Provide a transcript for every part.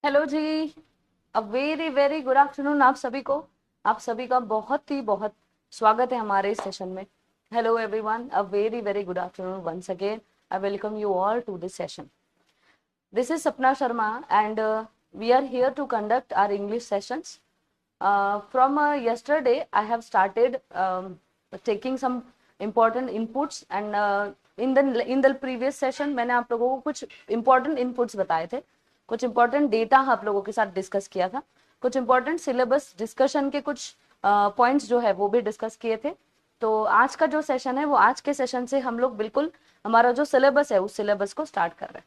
Hello ji. A very very good afternoon आप सभी का बहुत स्वागत है हमारे इस सेशन में। Hello everyone, a very very good afternoon once again. I welcome you all to this session. This is Sapna Sharma, and we are here to conduct our English sessions. From yesterday, I have started taking some important inputs, and in the previous session, मैंने आप लोगों को कुछ important inputs बताए थे, कुछ important data आप लोगों के साथ discuss किया था, कुछ important syllabus discussion के कुछ points जो है वो भी discuss किए थे। तो आज का जो सेशन है वो आज के सेशन से हम लोग बिल्कुल हमारा जो सिलेबस है उस सिलेबस को स्टार्ट कर रहे हैं।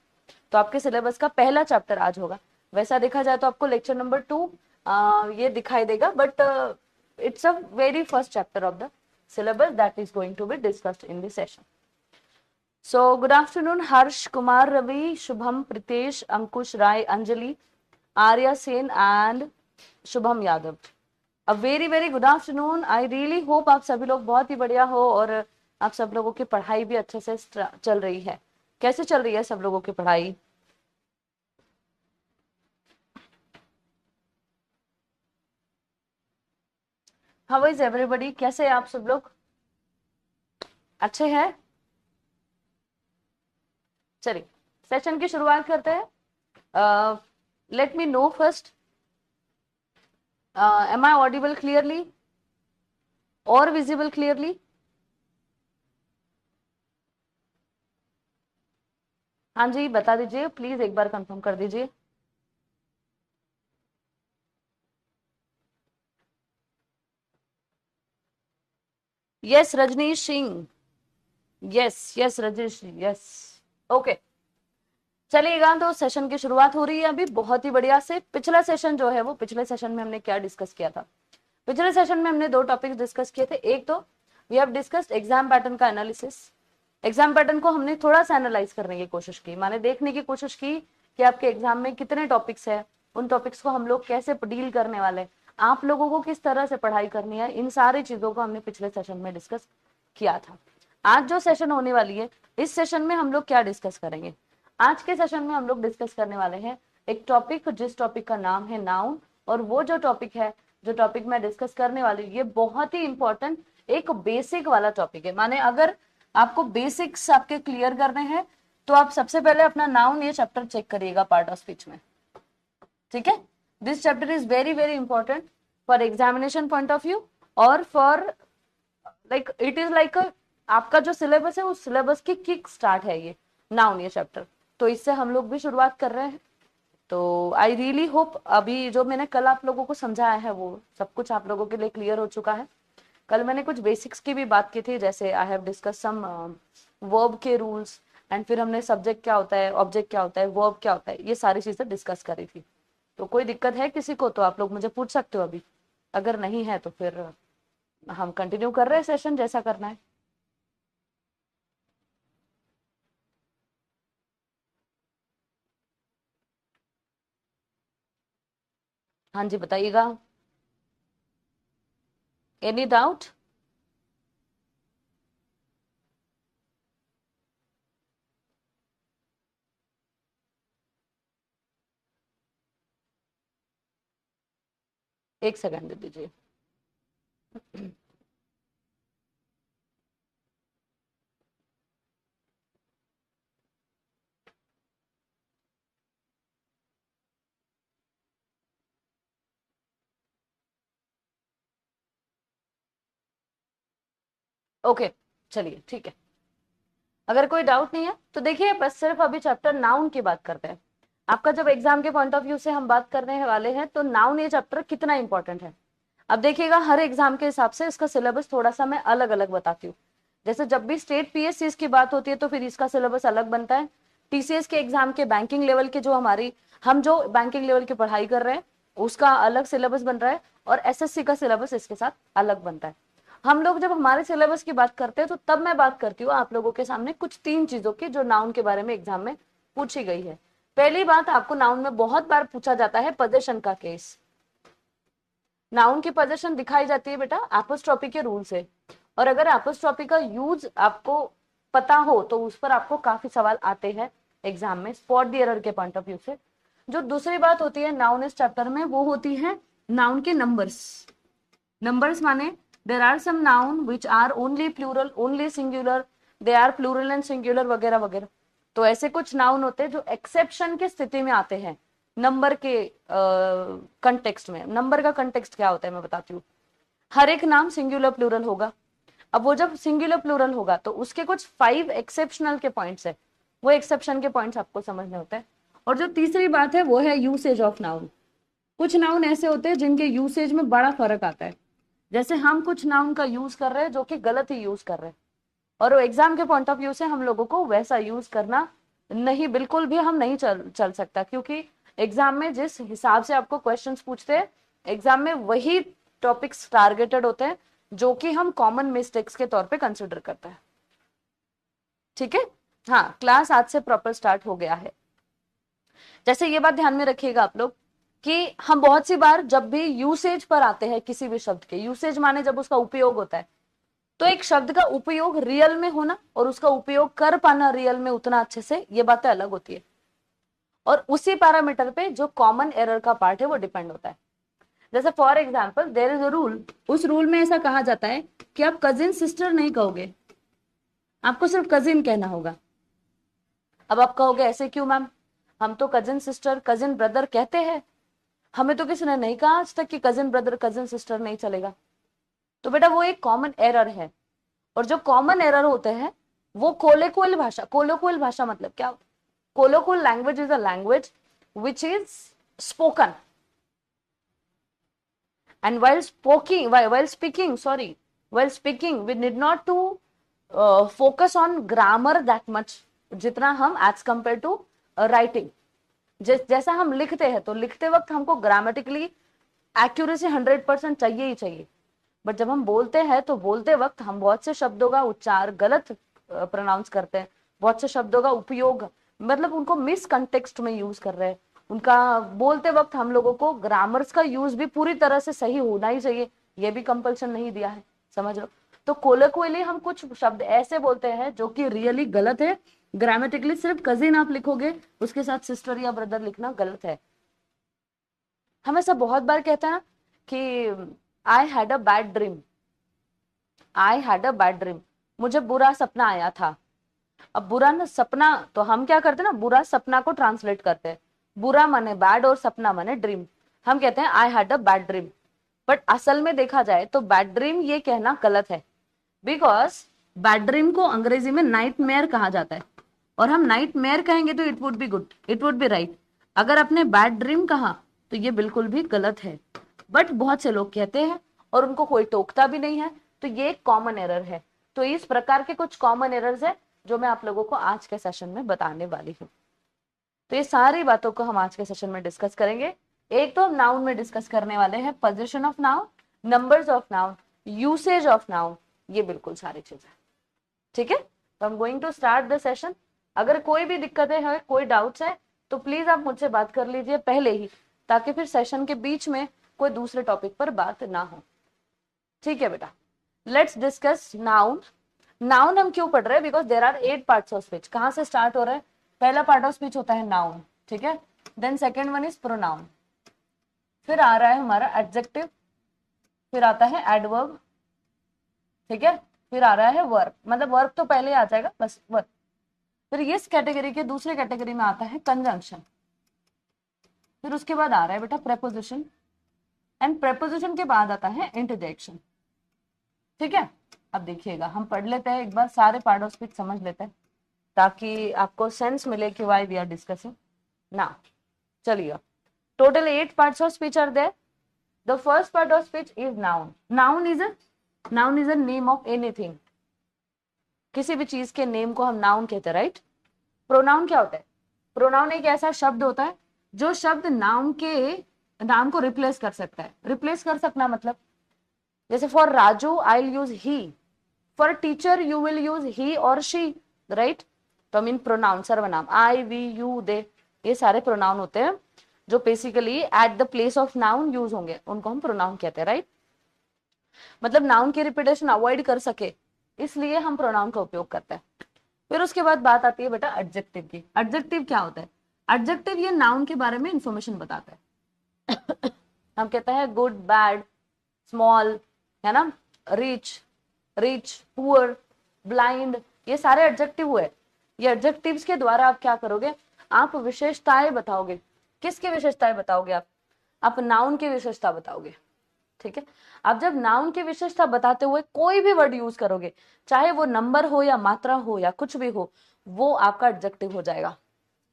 तो आपके सिलेबस का पहला चैप्टर आज होगा। वैसा देखा जाए तो आपको लेक्चर नंबर 2 ये दिखाई देगा, but it's a very first chapter of the syllabus that is going to be discussed in this session. So good afternoon, Harsh, Kumar, Ravi, Shubham, Pritesh, Ankush, Rai, Anjali, Arya Sen and Shubham Yadav. A very very good afternoon. I really hope आप सभी लोग बहुत ही बढ़िया हो और आप सब लोगों की पढ़ाई भी अच्छे से चल रही है। कैसे चल रही है सब लोगों की पढ़ाई? How is everybody? कैसे हैं आप सब लोग? अच्छे हैं? चलिए सेशन की शुरुआत करते हैं। Let me know first, am I audible clearly और विजिबल क्लियरली? हाँ जी, बता दीजिए प्लीज, एक बार कंफर्म कर दीजिए। Yes Rajneesh Singh, yes yes Rajneesh Singh, yes. Okay, चलिएगा तो सेशन की शुरुआत हो रही है अभी बहुत ही बढ़िया से। पिछला सेशन जो है वो, पिछले सेशन में हमने क्या डिस्कस किया था? पिछले सेशन में हमने दो टॉपिक्स डिस्कस किए थे। एक तो we have discussed exam pattern का एनालिसिस। एग्जाम पैटर्न को हमने थोड़ा सा एनालाइज करने की कोशिश की, माने देखने की कोशिश की कि आपके एग्जाम में कितने टॉपिक्स है, उन टॉपिक्स को हम लोग कैसे डील करने वाले, आप लोगों को किस तरह से पढ़ाई करनी है, इन सारी चीजों को हमने पिछले सेशन में डिस्कस किया था। आज जो सेशन होने वाली है, इस सेशन में हम लोग क्या डिस्कस करेंगे? आज के सेशन में हम लोग डिस्कस करने वाले हैं एक टॉपिक, जिस टॉपिक का नाम है नाउन। और वो जो टॉपिक है, जो टॉपिक मैं डिस्कस करने वाली हूँ, ये बहुत ही इंपॉर्टेंट एक बेसिक वाला टॉपिक है। माने अगर आपको बेसिक्स आपके क्लियर करने हैं तो आप सबसे पहले अपना नाउन ये चैप्टर चेक करिएगा पार्ट ऑफ स्पीच में, ठीक है? This chapter is very very important for examination point of view और for like it is like आपका जो सिलेबस है उस सिलेबस की किक स्टार्ट है ये नाउन ये चैप्टर। तो इससे हम लोग भी शुरुआत कर रहे हैं। तो आई रियली होप अभी जो मैंने कल आप लोगों को समझाया है वो सब कुछ आप लोगों के लिए क्लियर हो चुका है। कल मैंने कुछ बेसिक्स की भी बात की थी, जैसे I have discuss some verb के रूल्स, एंड फिर हमने सब्जेक्ट क्या होता है, ऑब्जेक्ट क्या होता है, वर्ब क्या होता है, ये सारी चीजें डिस्कस करी थी। तो कोई दिक्कत है किसी को तो आप लोग मुझे पूछ सकते हो अभी, अगर नहीं है तो फिर हम कंटिन्यू कर रहे हैं सेशन जैसा करना है। हाँ जी, बताइएगा। Any doubt? एक सेकंड दे दीजिए। ओके, चलिए ठीक है। अगर कोई डाउट नहीं है तो देखिए, बस सिर्फ अभी चैप्टर नाउन की बात करते हैं। आपका जब एग्जाम के पॉइंट ऑफ व्यू से हम बात करने वाले हैं तो नाउन ये चैप्टर कितना इंपॉर्टेंट है। अब देखिएगा, हर एग्जाम के हिसाब से इसका सिलेबस थोड़ा सा मैं अलग अलग बताती हूँ। जैसे जब भी स्टेट पीएससी की बात होती है तो फिर इसका सिलेबस अलग बनता है। टीसीएस के एग्जाम के बैंकिंग लेवल के जो हम जो बैंकिंग लेवल की पढ़ाई कर रहे हैं उसका अलग सिलेबस बन रहा है, और एसएससी का सिलेबस इसके साथ अलग बनता है। हम लोग जब हमारे सिलेबस की बात करते हैं तो तब मैं बात करती हूँ आप लोगों के सामने कुछ तीन चीजों की जो नाउन के बारे में एग्जाम में पूछी गई है। पहली बात, आपको नाउन में बहुत बार पूछा जाता है पोजीशन का केस। नाउन की पोजीशन दिखाई जाती है बेटा एपोस्ट्रोफी के रूल से, और अगर एपोस्ट्रोफी का यूज आपको पता हो तो उस पर आपको काफी सवाल आते हैं एग्जाम में स्पॉट द एरर के पॉइंट ऑफ व्यू से। जो दूसरी बात होती है नाउन इस चैप्टर में, वो होती है नाउन के नंबर्स। नंबर्स माने there are some noun which are only plural, only singular, they are plural and singular वगैरह वगैरह। तो ऐसे कुछ नाउन होते हैं जो एक्सेप्शन की स्थिति में आते हैं नंबर के कंटेक्स्ट में। नंबर का कंटेक्स्ट क्या होता है मैं बताती हूँ। हर एक नाम सिंगुलर प्लूरल होगा। अब वो जब सिंगुलर प्लूरल होगा तो उसके कुछ 5 एक्सेप्शनल के पॉइंट्स है, वो एक्सेप्शन के पॉइंट्स आपको समझने होते हैं। और जो तीसरी बात है वो है यूसेज ऑफ नाउन। कुछ नाउन ऐसे होते हैं जिनके यूसेज में बड़ा फर्क आता है। जैसे हम कुछ नाउन का यूज कर रहे हैं जो कि गलत ही यूज कर रहे हैं, और एग्जाम के पॉइंट ऑफ व्यू से हम लोगों को वैसा यूज करना नहीं, बिल्कुल भी हम नहीं चल सकता, क्योंकि एग्जाम में जिस हिसाब से आपको क्वेश्चंस पूछते हैं, एग्जाम में वही टॉपिक्स टारगेटेड होते हैं जो कि हम कॉमन मिस्टेक्स के तौर पे कंसिडर करते हैं। ठीक है, हाँ, क्लास आज से प्रॉपर स्टार्ट हो गया है। जैसे ये बात ध्यान में रखिएगा आप लोग कि हम बहुत सी बार जब भी यूसेज पर आते हैं किसी भी शब्द के, यूसेज माने जब उसका उपयोग होता है, तो एक शब्द का उपयोग रियल में होना और उसका उपयोग कर पाना रियल में उतना अच्छे से, ये बातें अलग होती है। और उसी पैरामीटर पे जो कॉमन एरर का पार्ट है वो डिपेंड होता है। जैसे for example there is a rule, उस रूल में ऐसा कहा जाता है कि आप कजिन सिस्टर नहीं कहोगे, आपको सिर्फ कजिन कहना होगा। अब आप कहोगे ऐसे क्यों मैम, हम तो कजिन सिस्टर कजिन ब्रदर कहते हैं, हमें तो किसी ने नहीं कहा आज तक कि कजिन ब्रदर कजिन सिस्टर नहीं चलेगा। तो बेटा वो एक कॉमन एरर है, और जो कॉमन एरर होते हैं वो कोलोक्वियल भाषा, कोलोक्वियल भाषा मतलब क्या, colloquial language is a language which is spoken, and while speaking we need not to focus on grammar that much, जितना हम as compared to writing। जैसा हम लिखते हैं तो लिखते वक्त हमको ग्रामेटिकली एक्यूरेसी 100% चाहिए ही चाहिए, बट जब हम बोलते हैं तो बोलते वक्त हम बहुत से शब्दों का उच्चार गलत प्रोनाउंस करते हैं, बहुत से शब्दों का उपयोग मतलब उनको मिस कंटेक्स्ट में यूज कर रहे हैं। उनका बोलते वक्त हम लोगों को ग्रामर्स का यूज भी पूरी तरह से सही होना ही चाहिए, ये भी कंपल्सन नहीं दिया है, समझ लो। तो कोलोक्वियली हम कुछ शब्द ऐसे बोलते हैं जो कि रियली गलत है, ग्रामेटिकली सिर्फ कजिन आप लिखोगे, उसके साथ सिस्टर या ब्रदर लिखना गलत है। हम ऐसा बहुत बार कहते हैं कि I had a bad dream, I had a bad dream, मुझे बुरा सपना आया था। अब बुरा ना सपना, तो हम क्या करते हैं ना, बुरा सपना को ट्रांसलेट करते हैं, बुरा माने बैड और सपना माने ड्रीम, हम कहते हैं I had a bad dream. But असल में देखा जाए तो बैड ड्रीम ये कहना गलत है, बिकॉज बैड ड्रीम को अंग्रेजी में नाइटमेयर कहा जाता है, और हम नाइटमेयर कहेंगे तो it would be good, it would be right. अगर आपने बैड ड्रीम कहा तो ये बिल्कुल भी गलत है, बट बहुत से लोग कहते हैं और उनको कोई टोकता भी नहीं है, तो ये एक कॉमन एरर है। तो इस प्रकार के कुछ कॉमन एरर्स है जो मैं आप लोगों को आज के सेशन में बताने वाली हूँ। तो ये सारी बातों को हम आज के सेशन में डिस्कस करेंगे। एक तो हम नाउन में डिस्कस करने वाले हैं position of noun, numbers of noun, usage of noun, ये बिल्कुल सारी चीजें, ठीक है। तो I am going to start the session. अगर कोई भी दिक्कतें हैं, कोई डाउट्स है, तो प्लीज आप मुझसे बात कर लीजिए पहले ही, ताकि फिर सेशन के बीच में कोई दूसरे टॉपिक पर बात ना हो, ठीक है बेटा। Let's discuss noun. नाउन हम क्यों पढ़ रहे हैं, because there are 8 parts of speech. कहां से स्टार्ट हो रहा है, पहला पार्ट ऑफ स्पीच होता है नाउन, ठीक है, then second one is pronoun, फिर आ रहा है हमारा एडजेक्टिव, फिर आता है एडवर्ब, ठीक है, फिर आ रहा है वर्ब, मतलब वर्ब तो पहले आ जाएगा बस वर्ब। फिर इस कैटेगरी के दूसरे कैटेगरी में आता है कंजंक्शन, फिर उसके बाद आ रहा है बेटा प्रेपोजिशन, एंड प्रेपोजिशन के बाद आता है इंटरजेक्शन, ठीक है। अब देखिएगा हम पढ़ लेते हैं एक बार, सारे पार्ट ऑफ स्पीच समझ लेते हैं ताकि आपको सेंस मिले कि why we are discussing now. चलिए, total 8 parts of speech are there. The first part of speech is noun. Noun is a name of anything, किसी भी चीज के नेम को हम नाउन कहते हैं, राइट। प्रोनाउन क्या होता है, प्रोनाउन एक ऐसा शब्द होता है जो शब्द नाउन के नाम को रिप्लेस कर सकता है। रिप्लेस कर सकना मतलब, जैसे for Raju I will use he, for teacher you will use he और शी, राइट। तो आई मीन प्रोनाउन सर्वनाम, आई वी यू दे, ये सारे प्रोनाउन होते हैं जो basically at the place of noun use होंगे, उनको हम प्रोनाउन कहते हैं, राइट। मतलब नाउन की रिपीटेशन अवॉइड कर सके इसलिए हम प्रोनाउन का उपयोग करते हैं। फिर उसके बाद बात आती है बेटा एडजेक्टिव की। एडजेक्टिव क्या होता है, एडजेक्टिव ये नाउन के बारे में इंफॉर्मेशन बताता है। हम कहते हैं गुड, बैड, स्मॉल, है ना, रिच, रिच, पुअर, ब्लाइंड, ये सारे एडजेक्टिव हुए। ये एडजेक्टिव्स के द्वारा आप क्या करोगे, आप विशेषताएं बताओगे। किसकी विशेषताएं बताओगे आप नाउन की विशेषता बताओगे। ठीक है, आप जब नाउन की विशेषता बताते हुए कोई भी वर्ड यूज करोगे, चाहे वो नंबर हो या मात्रा हो या कुछ भी हो, वो आपका एडजेक्टिव हो जाएगा।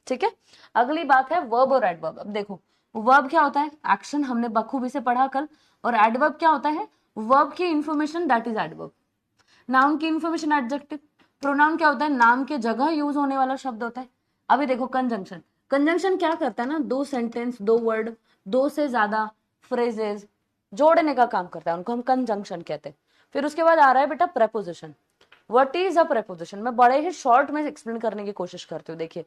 ठीक है, अगली बात है वर्ब और एडवर्ब। अब देखो, वर्ब क्या होता है, एक्शन, हमने बखूबी से पढ़ा कल। और एडवर्ब क्या होता है, वर्ब की information, that is adverb. Noun की इंफॉर्मेशन एडजेक्टिव। प्रोनाउन क्या होता है, नाम के जगह यूज होने वाला शब्द होता है। अभी देखो कंजंक्शन, कंजंक्शन क्या करता है ना, दो सेंटेंस, दो वर्ड, दो से ज्यादा फ्रेजेस जोड़ने का काम करता है, उनको हम कंजंक्शन कहते हैं। फिर उसके बाद आ रहा है बेटा preposition. What is a preposition, मैं बड़े ही शॉर्ट में एक्सप्लेन करने की कोशिश करती हूँ। देखिए,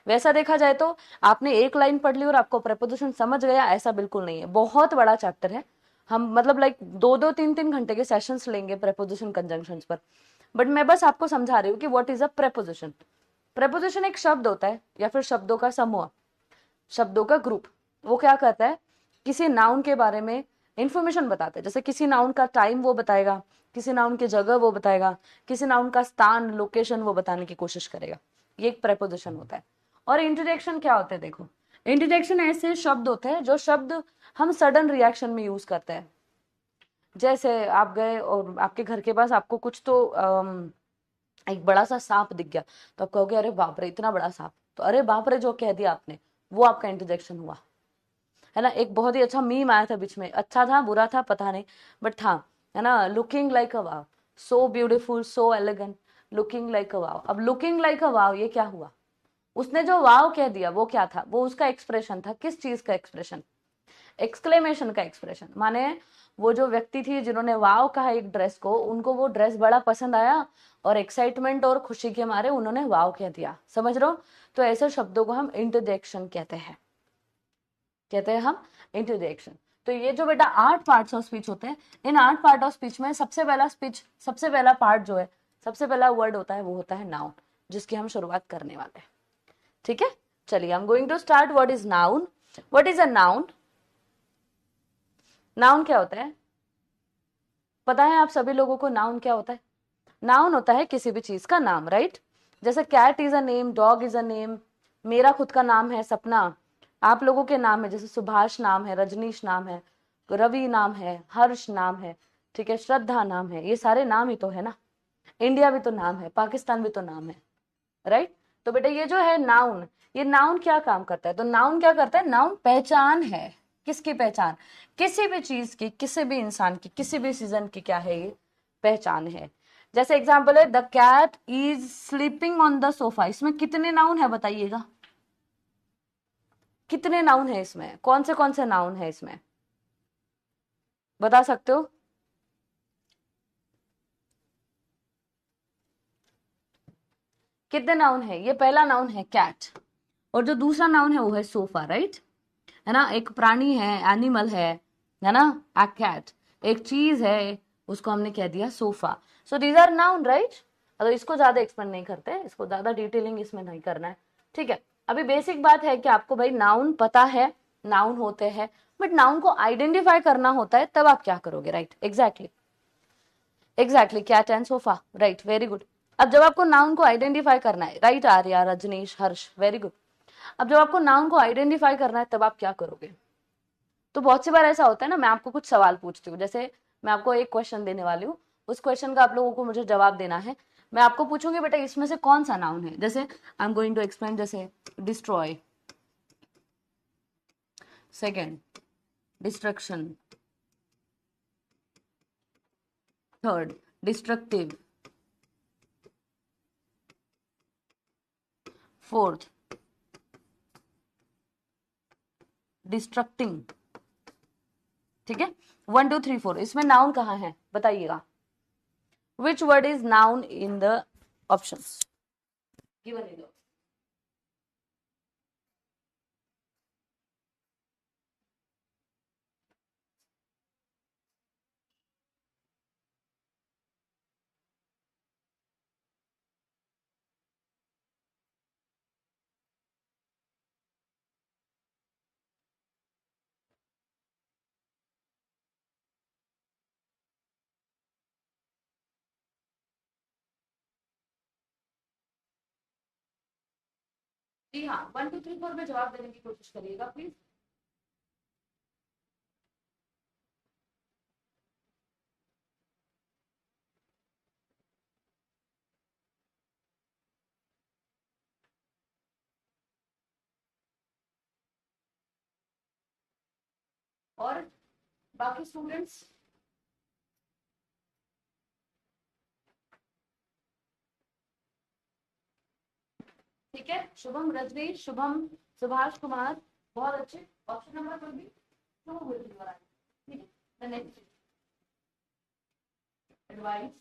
वैसा देखा जाए तो आपने एक लाइन पढ़ ली और आपको प्रेपोजिशन समझ गया, ऐसा बिल्कुल नहीं है। बहुत बड़ा चैप्टर है, हम मतलब लाइक 2-2 3-3 घंटे के सेशंस लेंगे प्रेपोजिशन कंजंक्शंस पर। बट मैं बस आपको समझा रही हूँ कि what is a preposition. Preposition एक शब्द होता है या फिर शब्दों का समूह, शब्दों का ग्रुप। वो क्या करता है, किसी नाउन के बारे में इंफॉर्मेशन बताता है। जैसे किसी नाउन का टाइम वो बताएगा, किसी नाउन की जगह वो बताएगा, किसी नाउन का स्थान, लोकेशन वो बताने की कोशिश करेगा। ये एक प्रेपोजिशन होता है। और इंटरजेक्शन क्या होता है, देखो, इंटरजेक्शन ऐसे शब्द होते हैं जो शब्द हम सडन रिएक्शन में यूज करते हैं। जैसे आप गए और आपके घर के पास आपको कुछ तो एक बड़ा सा सांप दिख गया, तो आप कहोगे अरे बाप रे इतना बड़ा सांप, तो अरे बाप रे जो कह दिया आपने, वो आपका इंटरजेक्शन हुआ, है ना। एक बहुत ही अच्छा मीम आया था बीच में, अच्छा था बुरा था पता नहीं, बट था, है ना, looking like a wow, so beautiful, so elegant, looking like a wow. अब लुकिंग लाइक अ वाव, ये क्या हुआ, उसने जो वाव कह दिया वो क्या था, वो उसका एक्सप्रेशन था। किस चीज का एक्सप्रेशन, एक्सक्लेमेशन का एक्सप्रेशन। माने वो जो व्यक्ति थी जिन्होंने वाव कहा एक ड्रेस को, उनको वो ड्रेस बड़ा पसंद आया और एक्साइटमेंट और खुशी के मारे उन्होंने वाव कह दिया, समझ रहे हो। तो ऐसे शब्दों को हम इंटरजेक्शन कहते हैं, कहते हैं हम इंटरजेक्शन। तो ये जो बेटा 8 पार्ट्स ऑफ स्पीच होते हैं, इन 8 पार्ट ऑफ स्पीच में सबसे पहला पार्ट जो है, सबसे पहला वर्ड होता है वो होता है नाउन, जिसकी हम शुरुआत करने वाले हैं। ठीक है, चलिए I am going to start. What is noun, what is a noun. Noun क्या होता है, पता है आप सभी लोगों को नाउन क्या होता है। नाउन होता है किसी भी चीज का नाम, राइट। जैसे cat is a name, dog is a name, मेरा खुद का नाम है सपना, आप लोगों के नाम है, जैसे सुभाष नाम है, रजनीश नाम है, रवि नाम है, हर्ष नाम है, ठीक है, श्रद्धा नाम है, ये सारे नाम ही तो है ना। इंडिया भी तो नाम है, पाकिस्तान भी तो नाम है, राइट। तो बेटा ये जो है नाउन, ये नाउन क्या काम करता है, तो नाउन क्या करता है, नाउन पहचान है। किसकी पहचान, किसी भी चीज की, किसी भी इंसान की, किसी भी सीजन की क्या है, ये पहचान है। जैसे एग्जांपल है the cat is sleeping on the sofa, इसमें कितने नाउन है बताइएगा, कितने नाउन है इसमें, कौन से नाउन है इसमें, बता सकते हो। कितने नाउन है, ये पहला नाउन है कैट, और जो दूसरा नाउन है वो है सोफा, राइट, है ना। एक प्राणी है, एनिमल है ना, अ कैट। एक चीज है, उसको हमने कह दिया sofa. So these are noun, right. अगर इसको ज्यादा एक्सप्लेन नहीं करते, इसको ज्यादा डिटेलिंग इसमें नहीं करना है, ठीक है। अभी बेसिक बात है कि आपको भाई नाउन पता है, नाउन होते हैं, बट नाउन को आइडेंटिफाई करना होता है, तब आप क्या करोगे, right, exactly exactly, cat and sofa, right, very good. अब जब आपको नाउन को आइडेंटिफाई करना है, right, Arya, Rajneesh, Harsh, very good. अब जब आपको नाउन को आइडेंटिफाई करना है तब आप क्या करोगे। तो बहुत सी बार ऐसा होता है ना, मैं आपको कुछ सवाल पूछती हूँ, जैसे मैं आपको एक क्वेश्चन देने वाली हूँ, उस क्वेश्चन का आप लोगों को मुझे जवाब देना है। मैं आपको पूछूंगी बेटा इसमें से कौन सा नाउन है, जैसे I am going to explain, जैसे destroy, second destruction, third destructive, fourth destructing, ठीक है। 1 2 3 4, इसमें नाउन कहाँ है बताइएगा। Which word is noun in the options given in the जी हाँ, 1 2 3 4 में जवाब देने की कोशिश करिएगा प्लीज। और बाकी स्टूडेंट्स? ठीक है, शुभम, रजनीश, शुभम, सुभाष कुमार, बहुत अच्छे। ऑप्शन नंबर पर भी 2 will be your answer। ठीक है, the next advice,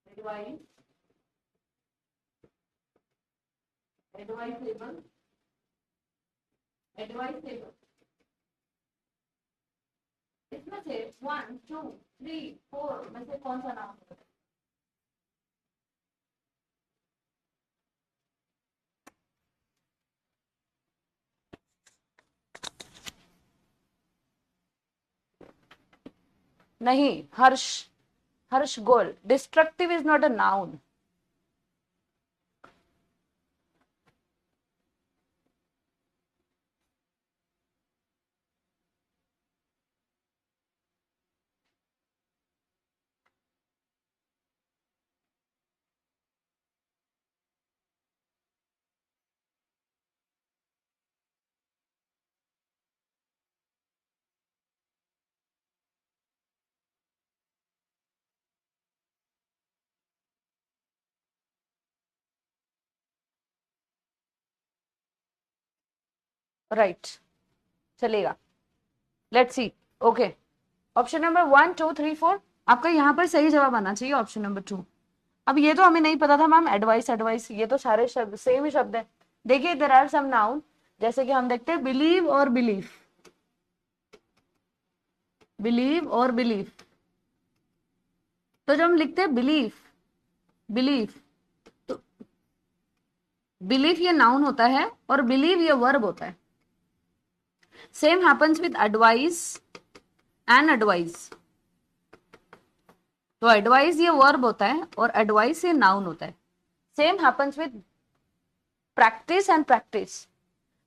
advice, advice level, advice level, इसमें से 1 2 3 4 में से कौन सा नाम है? नहीं, Harsh, Harsh Goel, destructive is not a noun. Right, चलेगा, let's see. Okay, option number 1 2 3 4 आपका यहाँ पर सही जवाब आना चाहिए, ऑप्शन नंबर 2। अब ये तो हमें नहीं पता था मैम, एडवाइस, एडवाइस, ये तो सारे शब्द सेम ही शब्द है। देखिए, देयर आर सम नाउन, जैसे कि हम देखते हैं बिलीव और बिलीफ, बिलीव और बिलीफ। तो जब हम लिखते हैं बिलीफ, बिलीफ, तो बिलीफ ये नाउन होता है और बिलीव ये वर्ब होता है। Same happens with advice and advice. तो एडवाइस ये वर्ब होता है और एडवाइस ये नाउन होता है। Same happens with practice and practice.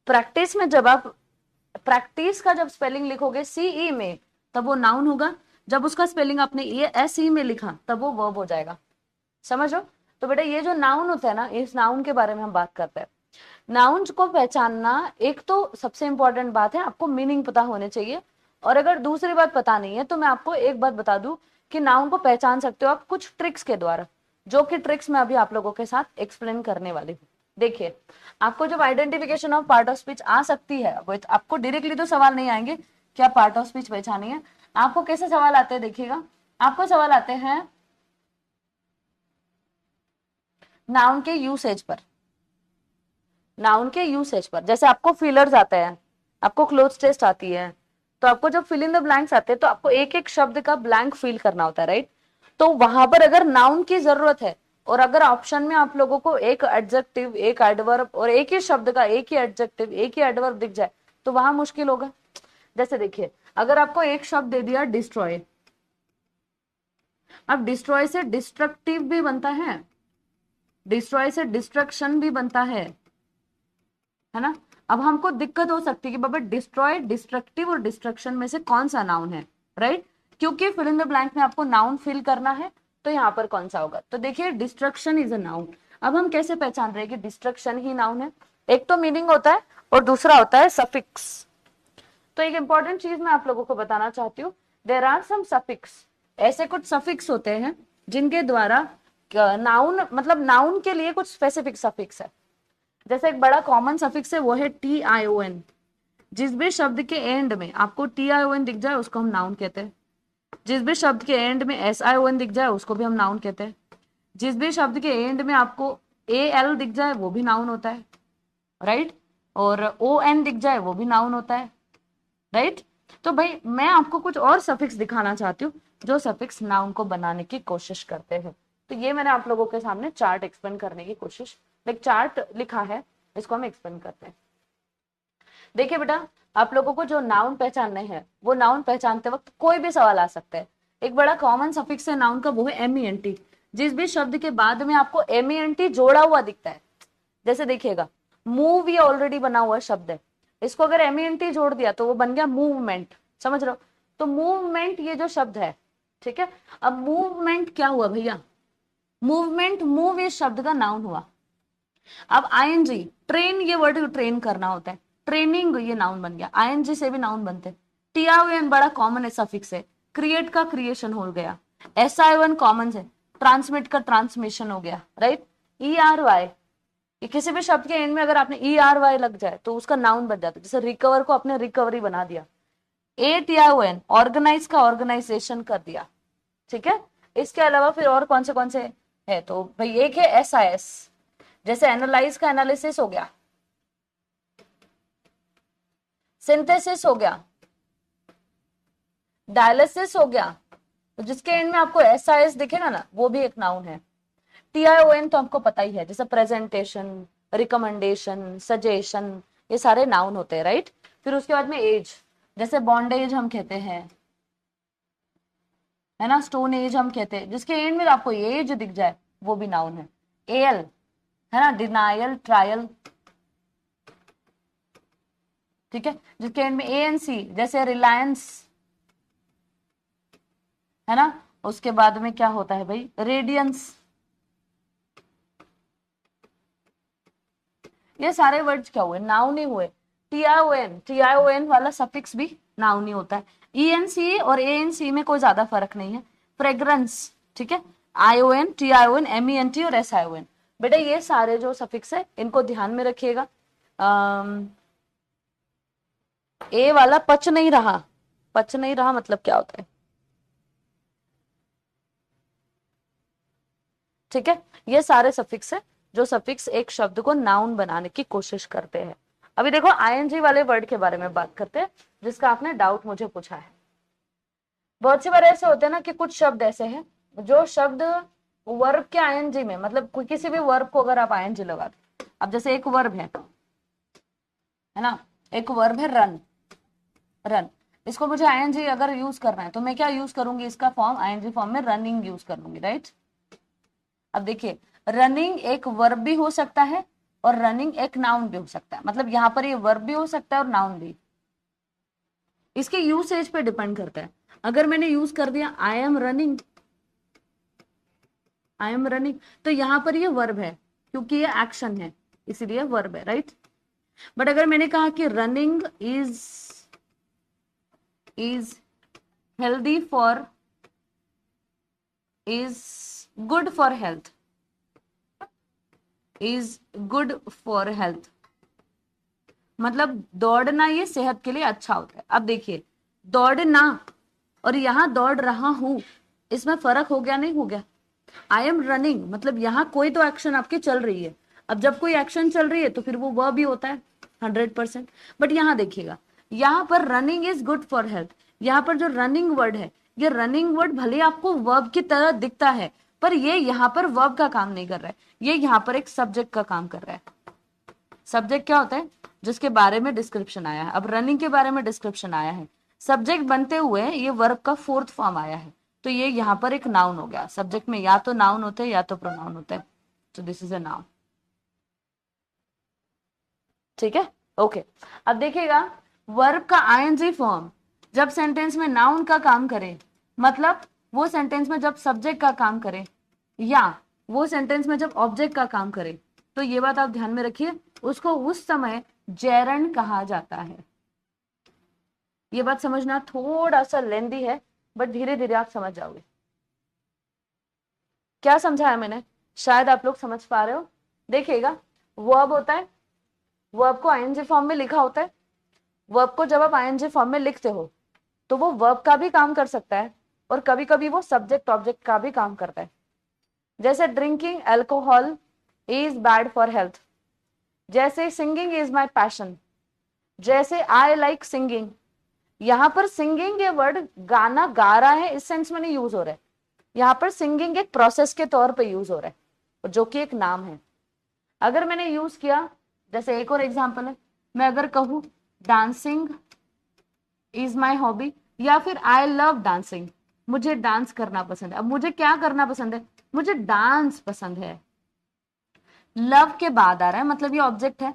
Practice में जब आप प्रैक्टिस का जब स्पेलिंग लिखोगे सीई में तब वो नाउन होगा, जब उसका स्पेलिंग आपने ये एसई में लिखा तब वो वर्ब हो जाएगा। समझो? तो बेटा ये जो नाउन होता है ना, इस नाउन के बारे में हम बात करते हैं। नाउन को पहचानना एक तो सबसे इंपॉर्टेंट बात है, आपको मीनिंग पता होने चाहिए। और अगर दूसरी बात पता नहीं है तो मैं आपको एक बात बता दूं कि नाउन को पहचान सकते हो आप कुछ ट्रिक्स के द्वारा, जो कि ट्रिक्स मैं अभी आप लोगों के साथ एक्सप्लेन करने वाली हूँ। देखिए, आपको जब identification of part of speech आ सकती है, वो आपको डायरेक्टली तो सवाल नहीं आएंगे क्या पार्ट ऑफ स्पीच पहचानी है। आपको कैसे सवाल आते हैं देखिएगा, आपको सवाल आते हैं नाउन के यूसेज पर, नाउन के यूसेज पर। जैसे आपको फिलर्स आते हैं, आपको क्लोज टेस्ट आती है, तो आपको जब फिल इन द ब्लैंक्स आते हैं तो आपको एक एक शब्द का ब्लैंक फिल करना होता है, राइट। तो वहां पर अगर नाउन की जरूरत है और अगर ऑप्शन में आप लोगों को एक एडजेक्टिव, एक एडवर्ब और एक ही शब्द का एक ही एडजेक्टिव, एक ही एडवर्ब दिख जाए तो वहां मुश्किल होगा। जैसे देखिए, अगर आपको एक शब्द दे दिया डिस्ट्रॉय, अब डिस्ट्रॉय से डिस्ट्रक्टिव भी बनता है, डिस्ट्रॉय से डिस्ट्रक्शन भी बनता है ना। अब हमको दिक्कत हो सकती है कि बाबा डिस्ट्रॉय, डिस्ट्रक्टिव और डिस्ट्रक्शन में से कौन सा नाउन है, राइट। क्योंकि फिल इन द ब्लैंक में आपको नाउन फिल करना है, तो यहाँ पर कौन सा होगा। तो देखिए, डिस्ट्रक्शन इज अ नाउन। अब हम कैसे पहचान रहे हैं कि डिस्ट्रक्शन ही नाउन है? एक तो मीनिंग होता है और दूसरा होता है सफिक्स। तो एक इंपॉर्टेंट चीज मैं आप लोगों को बताना चाहती हूँ, देर आर सम सफिक्स। ऐसे कुछ सफिक्स होते हैं जिनके द्वारा नाउन, मतलब नाउन के लिए कुछ स्पेसिफिक सफिक्स है। जैसे एक बड़ा कॉमन सफिक्स है, वो है TION। जिस भी शब्द के एंड में आपको TION दिख जाए उसको हम नाउन कहते हैं। जिस भी शब्द के एंड में SION दिख जाए उसको भी हम नाउन कहते हैं। जिस भी शब्द के एंड में आपको AL दिख जाए वो भी नाउन होता है, राइट। और ON दिख जाए वो भी नाउन होता है, राइट। तो भाई मैं आपको कुछ और सफिक्स दिखाना चाहती हूँ जो सफिक्स नाउन को बनाने की कोशिश करते हैं। तो ये मैंने आप लोगों के सामने चार्ट एक्सप्लेन करने की कोशिश, एक चार्ट लिखा है, इसको हम एक्सप्लेन करते हैं। देखिए बेटा, आप लोगों को जो नाउन पहचानने हैं वो नाउन पहचानते वक्त कोई भी सवाल आ सकता है। एक बड़ा कॉमन सफिक्स है नाउन का, वो है MENT। जिस भी शब्द के बाद में आपको MENT जोड़ा हुआ दिखता है, जैसे देखिएगा मूव ये ऑलरेडी बना हुआ शब्द है, इसको अगर MENT जोड़ दिया तो वो बन गया मूवमेंट, समझ रहे हो? तो मूवमेंट ये जो शब्द है, ठीक है। अब मूवमेंट क्या हुआ भैया, मूवमेंट, मूव इस शब्द का नाउन हुआ। अब ING, ट्रेन ये वर्ड ट्रेन करना होता है, ट्रेनिंग ये नाउन बन गया, ING से भी नाउन बनते हैं। TION बड़ा कॉमन है, सफिक्स है, क्रिएट का क्रिएशन हो गया, SION कॉमन है, ट्रांसमिट का ट्रांसमिशन हो गया, राइट। ERY, ये किसी भी शब्द के एंड में अगर आपने ERY लग जाए तो उसका नाउन बन जाता है, जैसे रिकवर को आपने रिकवरी बना दिया। ATION, ऑर्गेनाइज का ऑर्गेनाइजेशन कर दिया, ठीक है। इसके अलावा फिर और कौन से है, तो भाई एक है SIS, जैसे एनालाइज का एनालिसिस हो गया, सिंथेसिस हो गया, डायलिसिस हो गया, तो जिसके एंड में आपको SIS दिखेगा ना वो भी एक नाउन है। TION तो आपको पता ही है, जैसे प्रेजेंटेशन, रिकमेंडेशन, सजेशन, ये सारे नाउन होते हैं, राइट। फिर उसके बाद में एज, जैसे बॉन्डेज हम कहते हैं, है ना, स्टोन एज हम कहते हैं, जिसके एंड में आपको एज दिख जाए वो भी नाउन है। AL है ना, डिनायल, ट्रायल, ठीक है, जिसके एंड में ANC, जैसे रिलायंस, है ना। उसके बाद में क्या होता है भाई, रेडियंस, ये सारे वर्ड्स क्या हुए, नाउन ही हुए। TION वाला सफिक्स भी नाउन ही होता है। ENC और ANC में कोई ज्यादा फर्क नहीं है। फ्रेग्रेंस, ठीक है, ION, TION, MENT और SION, बेटा ये सारे जो सफिक्स है इनको ध्यान में रखिएगा। ए वाला पच नहीं रहा, पच नहीं रहा मतलब क्या होता है, ठीक है। ये सारे सफिक्स है जो सफिक्स एक शब्द को नाउन बनाने की कोशिश करते हैं। अभी देखो ING वाले वर्ड के बारे में बात करते हैं, जिसका आपने डाउट मुझे पूछा है। बहुत सी बार ऐसे होते हैं ना कि कुछ शब्द ऐसे हैं जो शब्द वर्ब के ING में, मतलब कोई किसी भी वर्ब को अगर आप ING लगा दो, अब जैसे एक वर्ब है ना, एक वर्ब है रन, रन, इसको मुझे ING अगर यूज करना है तो मैं क्या यूज करूंगी, इसका फॉर्म ING फॉर्म में रनिंग यूज कर लूंगी, राइट। अब देखिए रनिंग एक वर्ब भी हो सकता है और रनिंग एक नाउन भी हो सकता है, मतलब यहाँ पर ये वर्ब भी हो सकता है और नाउन भी, इसके यूसेज पे डिपेंड करता है। अगर मैंने यूज कर दिया I am running, I am running, तो यहां पर ये वर्ब है क्योंकि ये एक्शन है इसीलिए वर्ब है, राइट। बट अगर मैंने कहा कि running is healthy for, is good for health, is good for health, मतलब दौड़ना ये सेहत के लिए अच्छा होता है। अब देखिए दौड़ना और यहां दौड़ रहा हूं, इसमें फर्क हो गया, नहीं हो गया। आई एम रनिंग मतलब यहाँ कोई तो एक्शन आपकी चल रही है, अब जब कोई एक्शन चल रही है तो फिर वो वर्ब भी होता है 100%। बट यहाँ देखिएगा, यहाँ पर running is good for health, यहाँ पर जो रनिंग वर्ड है, ये रनिंग वर्ड भले आपको वर्ब की तरह दिखता है पर ये यहाँ पर वर्ब का काम नहीं कर रहा है, ये यहाँ पर एक सब्जेक्ट का काम कर रहा है। सब्जेक्ट क्या होता है, जिसके बारे में डिस्क्रिप्शन आया है। अब रनिंग के बारे में डिस्क्रिप्शन आया है, सब्जेक्ट बनते हुए ये वर्ब का फोर्थ फॉर्म आया है, तो ये यहाँ पर एक नाउन हो गया। सब्जेक्ट में या तो नाउन होते हैं या तो प्रोनाउन होता है, तो दिस इज अ नाउन, ठीक है, ओके। अब देखिएगा वर्ब का ING फॉर्म जब सेंटेंस में नाउन का काम करे, मतलब वो सेंटेंस में जब सब्जेक्ट का काम करे या वो सेंटेंस में जब ऑब्जेक्ट का काम करे, तो ये बात आप ध्यान में रखिए, उसको उस समय जेरंड कहा जाता है। ये बात समझना थोड़ा सा लेंदी है बट धीरे धीरे आप समझ जाओगे। क्या समझाया मैंने, शायद आप लोग समझ पा रहे हो। देखिएगा वर्ब होता है, वर्ब को ING फॉर्म में लिखा होता है, वर्ब को जब आप ING फॉर्म में लिखते हो तो वो वर्ब का भी काम कर सकता है और कभी कभी वो सब्जेक्ट ऑब्जेक्ट का भी काम करता है। जैसे drinking alcohol is bad for health, जैसे सिंगिंग इज माई पैशन, जैसे आई लाइक सिंगिंग। यहां पर सिंगिंग ये वर्ड गाना गा रहा है इस सेंस में नहीं यूज हो रहा है, यहाँ पर सिंगिंग एक प्रोसेस के तौर पे यूज हो रहा है जो कि एक नाम है। अगर मैंने यूज किया, जैसे एक और एग्जांपल है, मैं अगर कहूं डांसिंग इज माई हॉबी, या फिर आई लव डांसिंग, मुझे डांस करना पसंद है। अब मुझे क्या करना पसंद है, मुझे डांस पसंद है, लव के बाद आ रहा है, मतलब ये ऑब्जेक्ट है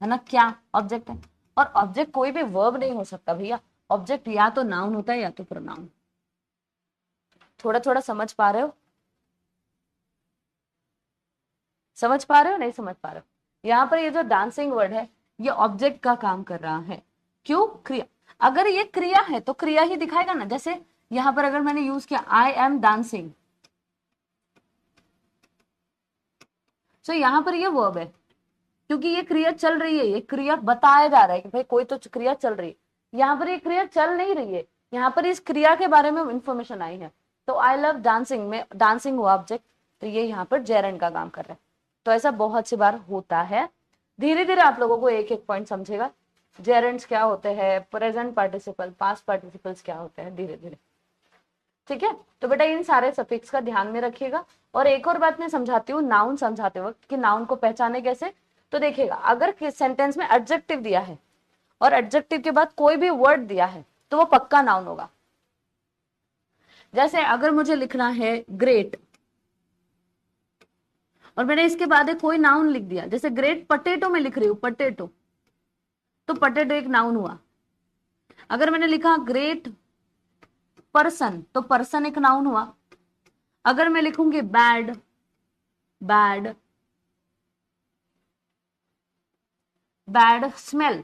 ना, क्या ऑब्जेक्ट है। और ऑब्जेक्ट कोई भी वर्ब नहीं हो सकता भैया, ऑब्जेक्ट या तो नाउन होता है या तो प्रोनाउन। थोड़ा थोड़ा समझ पा रहे हो, समझ पा रहे हो, नहीं समझ पा रहे हो। यहाँ पर ये जो डांसिंग वर्ड है, ये ऑब्जेक्ट का काम कर रहा है। क्यों? क्रिया। अगर ये क्रिया है तो क्रिया ही दिखाएगा ना। जैसे यहाँ पर अगर मैंने यूज किया आई एम डांसिंग, तो यहाँ पर ये वर्ब है, क्योंकि ये क्रिया चल रही है, ये क्रिया बताया जा रहा है कि भाई कोई तो क्रिया चल रही है। यहाँ पर ये क्रिया चल नहीं रही है, यहाँ पर इस क्रिया के बारे में इंफॉर्मेशन आई है। तो आई लव डांसिंग में डांसिंग हुआ ऑब्जेक्ट, तो ये यहाँ पर जेरंड का काम कर रहा है। तो ऐसा बहुत सी बार होता है। धीरे धीरे आप लोगों को एक एक पॉइंट समझेगा, जेरेंट्स क्या होते हैं, प्रेजेंट पार्टिसिपल, पास्ट पार्टिसिपल्स क्या होते हैं, धीरे धीरे। ठीक है, तो बेटा इन सारे सफिक्स का ध्यान में रखिएगा। और एक और बात मैं समझाती हूँ नाउन समझाते वक्त, कि नाउन को पहचाने कैसे। तो देखिएगा, अगर सेंटेंस में एडजेक्टिव दिया है और एडजेक्टिव के बाद कोई भी वर्ड दिया है तो वो पक्का नाउन होगा। जैसे अगर मुझे लिखना है ग्रेट और मैंने इसके बाद एक कोई नाउन लिख दिया, जैसे ग्रेट पटेटो में लिख रही हूँ, पटेटो, तो पटेटो एक नाउन हुआ। अगर मैंने लिखा ग्रेट पर्सन, तो पर्सन एक नाउन हुआ। अगर मैं लिखूंगी बैड, बैड, बैड स्मेल,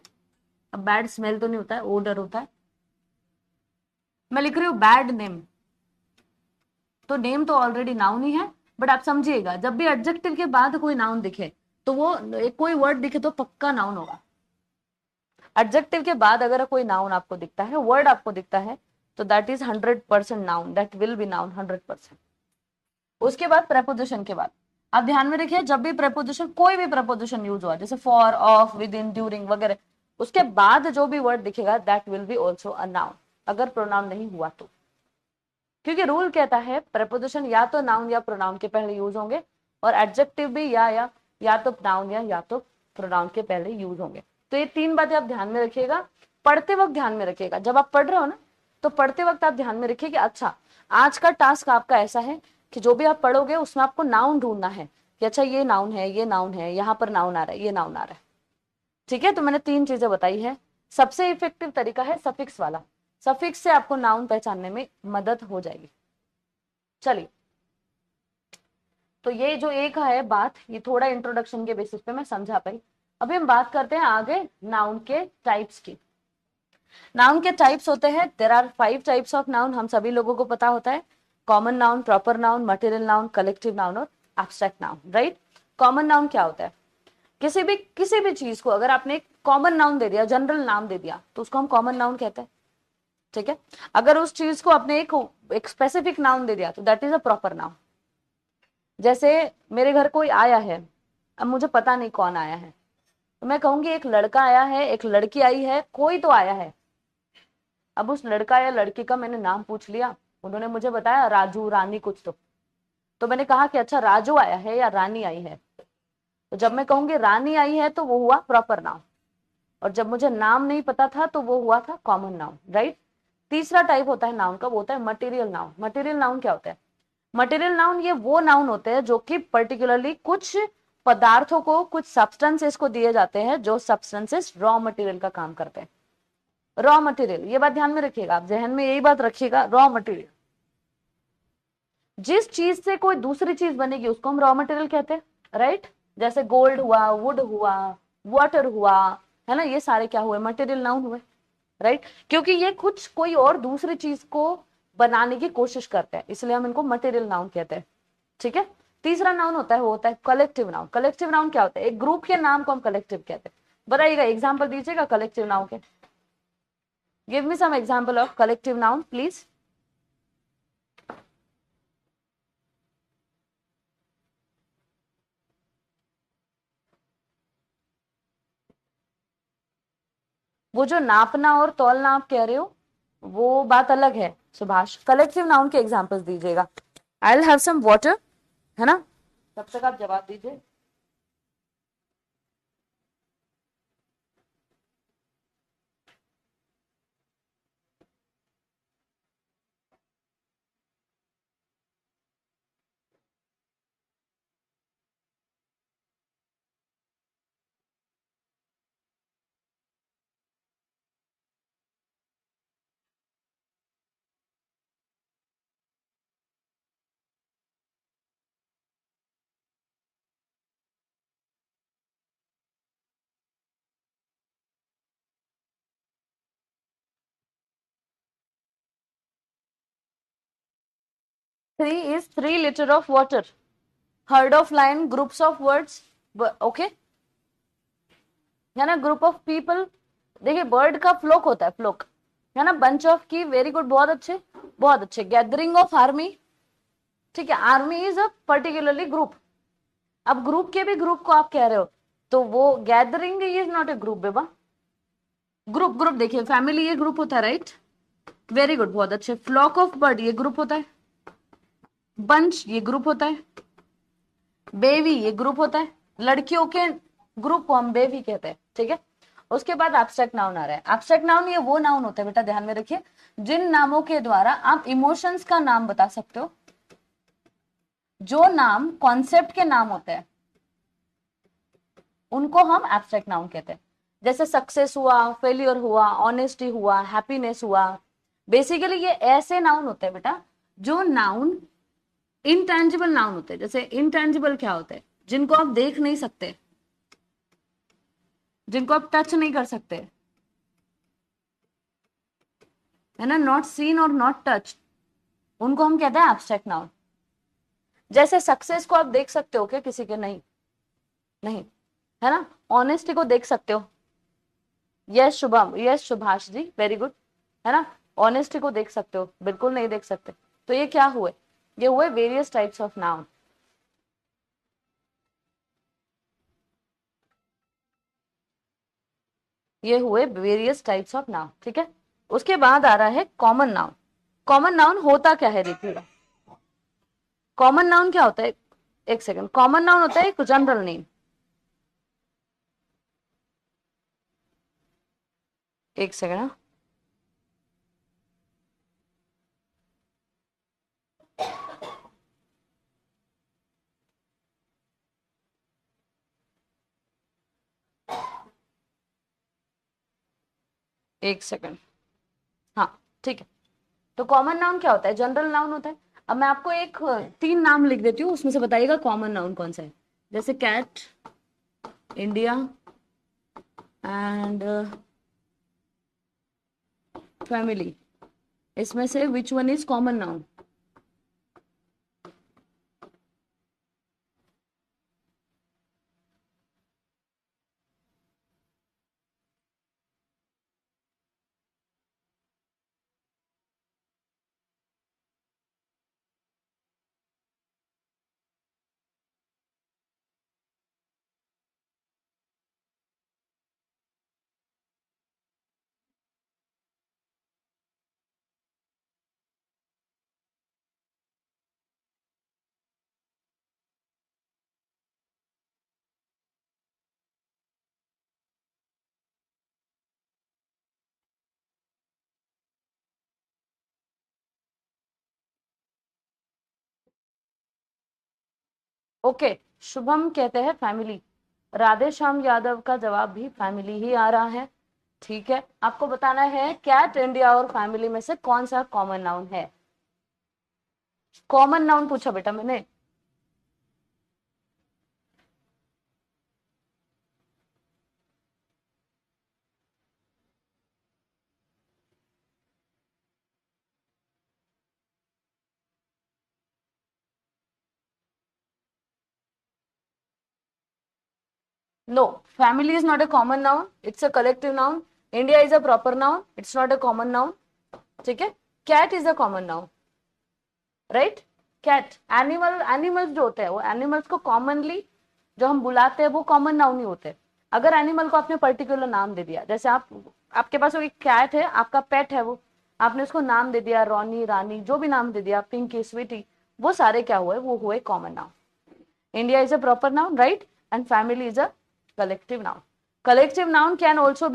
अब बैड स्मेल तो नहीं होता है, ओडर होता है। मैं लिख रही हूं बैड नेम, तो नेम तो ऑलरेडी नाउन ही है। बट आप समझिएगा, जब भी एडजेक्टिव के बाद कोई नाउन दिखे, तो वो कोई वर्ड दिखे तो पक्का नाउन होगा। एडजेक्टिव के बाद अगर कोई नाउन आपको दिखता है, वर्ड आपको दिखता है, तो that is 100% noun, that will be noun 100%। उसके बाद प्रेपोजिशन के बाद आप ध्यान में रखिए, जब भी प्रेपोजिशन, कोई भी प्रेपोजिशन यूज हुआ, जैसे for, of, with in, during वगैरह, उसके बाद जो भी वर्ड दिखेगा that will be also a noun, अगर प्रोनाउन नहीं हुआ तो। क्योंकि रूल कहता है प्रेपोजिशन या तो नाउन या प्रोनाउन के पहले यूज होंगे, और एडजेक्टिव भी या तो नाउन या तो प्रोनाउन के पहले यूज होंगे। तो ये तीन बातें आप ध्यान में रखिएगा, पढ़ते वक्त ध्यान में रखिएगा। जब आप पढ़ रहे हो ना, तो पढ़ते वक्त आप ध्यान में रखिए कि अच्छा, आज का टास्क आपका ऐसा है कि जो भी आप पढ़ोगे उसमें आपको नाउन ढूंढना है, कि अच्छा ये नाउन है, ये नाउन है, यहाँ पर नाउन आ रहा है, ये नाउन आ रहा है। ठीक है, तो मैंने तीन चीजें बताई है। सबसे इफेक्टिव तरीका है सफिक्स वाला, सफिक्स से आपको नाउन पहचानने में मदद हो जाएगी। चलिए, तो ये जो एक है बात, ये थोड़ा इंट्रोडक्शन के बेसिस पे मैं समझा पाई। अभी हम बात करते हैं आगे नाउन के टाइप्स की। नाउन के टाइप्स होते हैं, there are 5 types of noun, हम सभी लोगों को पता होता है। Common noun, proper noun, material noun, collective noun और abstract noun, right. Common noun क्या होता है? किसी भी चीज को अगर आपने एक कॉमन नाउन दे दिया, जनरल नाम दे दिया, तो उसको हम कॉमन नाउन कहते हैं। ठीक है, अगर उस चीज को आपने एक स्पेसिफिक नाउन दे दिया तो that is a proper noun. जैसे मेरे घर कोई आया है, अब मुझे पता नहीं कौन आया है, तो मैं कहूंगी एक लड़का आया है, एक लड़की आई है, कोई तो आया है। अब उस लड़का या लड़की का मैंने नाम पूछ लिया, उन्होंने मुझे बताया राजू, रानी कुछ, तो मैंने कहा कि अच्छा राजू आया है या रानी आई है। तो जब मैं कहूंगी रानी आई है तो वो हुआ प्रॉपर नाउन, और जब मुझे नाम नहीं पता था तो वो हुआ था कॉमन नाउन, राइट। तीसरा टाइप होता है नाउन का, वो होता है मटेरियल नाउन। मटेरियल नाउन क्या होता है? मटेरियल नाउन ये वो नाउन होते हैं जो कि पर्टिकुलरली कुछ पदार्थों को, कुछ सब्सटेंसेस को दिए जाते हैं, जो सब्सटेंसेस रॉ मटेरियल का काम करते हैं। रॉ मटेरियल, ये बात ध्यान में रखिएगा, आप जहन में यही बात रखिएगा, रॉ मटेरियल, जिस चीज से कोई दूसरी चीज बनेगी उसको हम रॉ मटेरियल कहते हैं, राइट। जैसे गोल्ड हुआ, वुड हुआ, वाटर हुआ, है ना, ये सारे क्या हुए? मटेरियल नाउन हुए, राइट। क्योंकि ये कुछ कोई और दूसरी चीज को बनाने की कोशिश करते हैं, इसलिए हम इनको मटेरियल नाउन कहते हैं। ठीक है, तीसरा नाउन होता है, वो होता है कलेक्टिव नाउन। कलेक्टिव नाउन क्या होता है? एक ग्रुप के नाम को हम कलेक्टिव कहते हैं। बताइएगा, एग्जाम्पल दीजिएगा कलेक्टिव नाउन के। Give me some example of collective noun please. वो जो नापना और तौलना आप कह रहे हो, वो बात अलग है सुभाष। कलेक्टिव नाउन के एग्जांपल्स दीजिएगा। I will have some water, है ना, तब तक आप जवाब दीजिए। 3 is 3 liter of water. Herd of lion, groups of words. Okay, है ना, ग्रुप ऑफ पीपल। देखिए बर्ड का फ्लोक होता है, फ्लोक, है ना। बंच ऑफ की, वेरी गुड, बहुत अच्छे बहुत अच्छे। गैदरिंग ऑफ आर्मी, ठीक है, army is a particularly group. अब ग्रुप के भी ग्रुप को आप कह रहे हो, तो वो gathering is not a group बेबा। ग्रुप ग्रुप देखिए, फैमिली ये ग्रुप होता है, राइट, वेरी गुड, बहुत अच्छे। फ्लॉक ऑफ बर्ड ये ग्रुप होता है, बंच ये ग्रुप होता है, बेवी ये ग्रुप होता है, लड़कियों के ग्रुप को हम बेवी कहते हैं, ठीक है। उसके बाद एब्स्ट्रैक्ट नाउन आ रहा है। एब्स्ट्रैक्ट नाउन ये वो नाउन होता है बेटा, ध्यान में रखिए, जिन नामों के द्वारा आप इमोशंस का नाम बता सकते हो। जो नाम कॉन्सेप्ट के नाम होते हैं उनको हम एब्स्ट्रैक्ट नाउन कहते हैं। जैसे सक्सेस हुआ, फेलियर हुआ, ऑनेस्टी हुआ, हैप्पीनेस हुआ। बेसिकली ये ऐसे नाउन होते हैं बेटा, जो नाउन इनटेंजिबल नाउन होते हैं। जैसे इनटेंजिबल क्या होते हैं? जिनको आप देख नहीं सकते, जिनको आप टच नहीं कर सकते, है ना, नॉट सीन और नॉट टच, उनको हम कहते हैं एब्स्ट्रैक्ट नाउन। जैसे सक्सेस को आप देख सकते हो क्या किसी के? नहीं, नहीं, है ना। ऑनेस्टी को देख सकते हो? Yes Shubham, yes Subhash ji, very good, है ना। ऑनेस्टी को देख सकते हो? बिल्कुल नहीं देख सकते। तो ये क्या हुए? ये हुए वेरियस टाइप्स ऑफ नाउन। ये हुए वेरियस टाइप्स ऑफ नाउन, ठीक है। उसके बाद आ रहा है कॉमन नाउन। कॉमन नाउन होता क्या है देखिएगा। कॉमन नाउन क्या होता है? एक सेकंड, कॉमन नाउन होता है एक जनरल नेम। एक सेकंड, हाँ। एक सेकंड, हाँ, ठीक है। तो कॉमन नाउन क्या होता है? जनरल नाउन होता है। अब मैं आपको एक 3 नाम लिख देती हूँ, उसमें से बताइएगा कॉमन नाउन कौन सा है। जैसे कैट, इंडिया एंड फैमिली, इसमें से which one is common noun? Okay, Shubham कहते हैं फैमिली। राधे श्याम यादव का जवाब भी फैमिली ही आ रहा है, ठीक है। आपको बताना है कैट, इंडिया और फैमिली में से कौन सा कॉमन नाउन है। कॉमन नाउन पूछा बेटा मैंने। No, family is not a common noun. It's a collective noun. India is a proper noun. It's not a common noun. ठीक है। Cat is a common noun. Right? Cat. Animals जो होते हैं वो animals को कॉमनली जो हम बुलाते हैं वो कॉमन नाउन ही होते हैं। अगर एनिमल को आपने पर्टिकुलर नाम दे दिया, जैसे आपके पास एक कैट है, आपका पेट है वो, आपने उसको नाम दे दिया रॉनी, रानी, जो भी नाम दे दिया, पिंकी, स्वीटी, वो सारे क्या हुए? वो हुए common noun. India is a proper noun, right? And family is a collective noun. Collective noun can also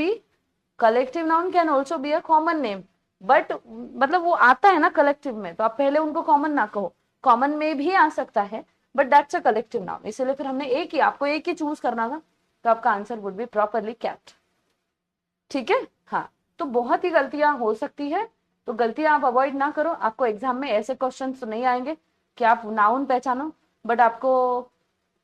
be a common name. But मतलब वो आता है ना कलेक्टिव में, तो आप पहले उनको कॉमन ना कहो, कॉमन में भी आ सकता है, but that's a collective noun. इसलिए फिर हमने एक ही, आपको एक ही चूज करना था, तो आपका answer would be properly cat, ठीक है। हाँ, तो बहुत ही गलतियां हो सकती है, तो गलतियां आप अवॉइड ना करो। आपको एग्जाम में ऐसे क्वेश्चन तो नहीं आएंगे कि आप नाउन पहचानो, बट आपको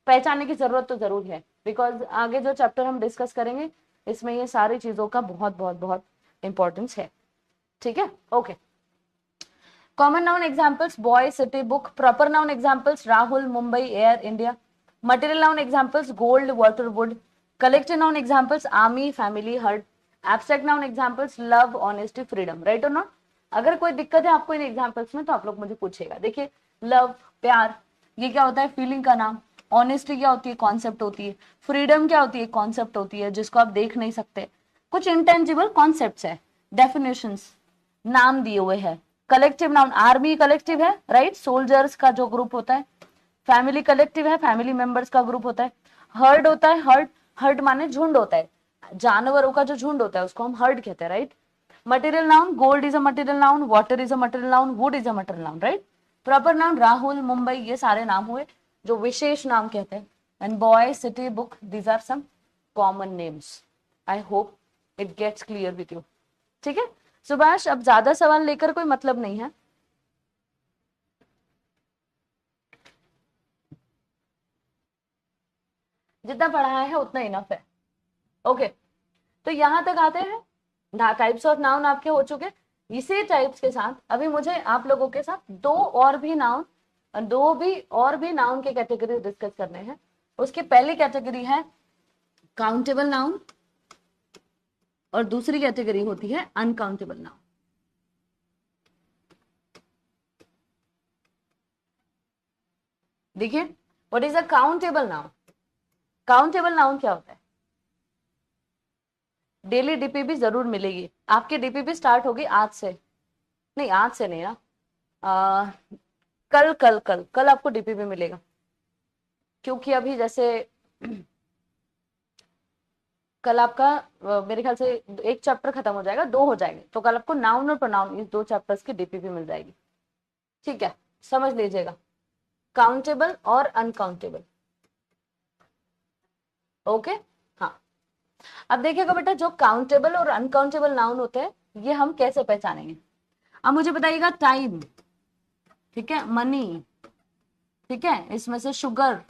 पहचानने की जरूरत तो जरूर है, बिकॉज आगे जो चैप्टर हम डिस्कस करेंगे इसमें ये सारी चीजों का बहुत बहुत बहुत इंपॉर्टेंस है, ठीक है। Okay, common noun examples boy, city, book. Proper noun examples Rahul, Mumbai, air India. Material noun examples gold, water, wood. Collective noun examples army, family, herd. Abstract noun examples love, honesty, freedom. Right और not? अगर कोई दिक्कत है आपको इन examples में तो आप लोग मुझे पूछेगा. देखिए, लव प्यार, ये क्या होता है? फीलिंग का नाम. ऑनेस्टी क्या होती है? कॉन्सेप्ट होती है. फ्रीडम क्या होती है? कॉन्सेप्ट होती है जिसको आप देख नहीं सकते. कुछ इंटेंजिबल कॉन्सेप्ट्स है, डेफिनेशंस, नाम दिए हुए हैं. कलेक्टिव नाउन, आर्मी कलेक्टिव है, राइट, सोल्जर्स का जो ग्रुप होता है. फैमिली कलेक्टिव है, फैमिली मेंबर्स का ग्रुप होता है. हर्ड होता है, हर्ड, हर्ड माने झुंड होता है, जानवरों का जो झुंड होता है उसको हम हर्ड कहते हैं, right. Material noun, gold is a material noun, water is a material noun, wood is a material noun, right. Proper noun Rahul, Mumbai, ये सारे नाम हुए जो विशेष नाम कहते हैं. And boy, city, book, these are some common names. I hope it gets clear with you. ठीक है सुभाष, अब ज्यादा सवाल लेकर कोई मतलब नहीं है. जितना पढ़ाया है उतना इनफ है. ओके तो यहां तक आते हैं. टाइप्स ऑफ नाउन आपके हो चुके. इसी टाइप्स के साथ अभी मुझे आप लोगों के साथ दो भी और भी नाउन के कैटेगरी डिस्कस करने हैं. उसकी पहली कैटेगरी है काउंटेबल नाउन और दूसरी कैटेगरी होती है अनकाउंटेबल नाउन. देखिए, what is a countable noun? Countable noun क्या होता है? डेली डीपीपी जरूर मिलेगी आपकी. डीपीपी स्टार्ट होगी आज से, नहीं आज से नहीं ना, कल कल कल कल आपको डीपीपी मिलेगा. क्योंकि अभी जैसे कल आपका मेरे ख्याल से एक चैप्टर खत्म हो जाएगा, दो हो जाएंगे, तो कल आपको नाउन और प्रोनाउन इस दो चैप्टर्स की डीपीपी मिल जाएगी. ठीक है, समझ लीजिएगा, काउंटेबल और अनकाउंटेबल. ओके हाँ. अब देखिएगा बेटा, जो काउंटेबल और अनकाउंटेबल नाउन होते हैं ये हम कैसे पहचानेंगे. अब मुझे बताइएगा, टाइम, ठीक है, मनी, ठीक है, इसमें से शुगर,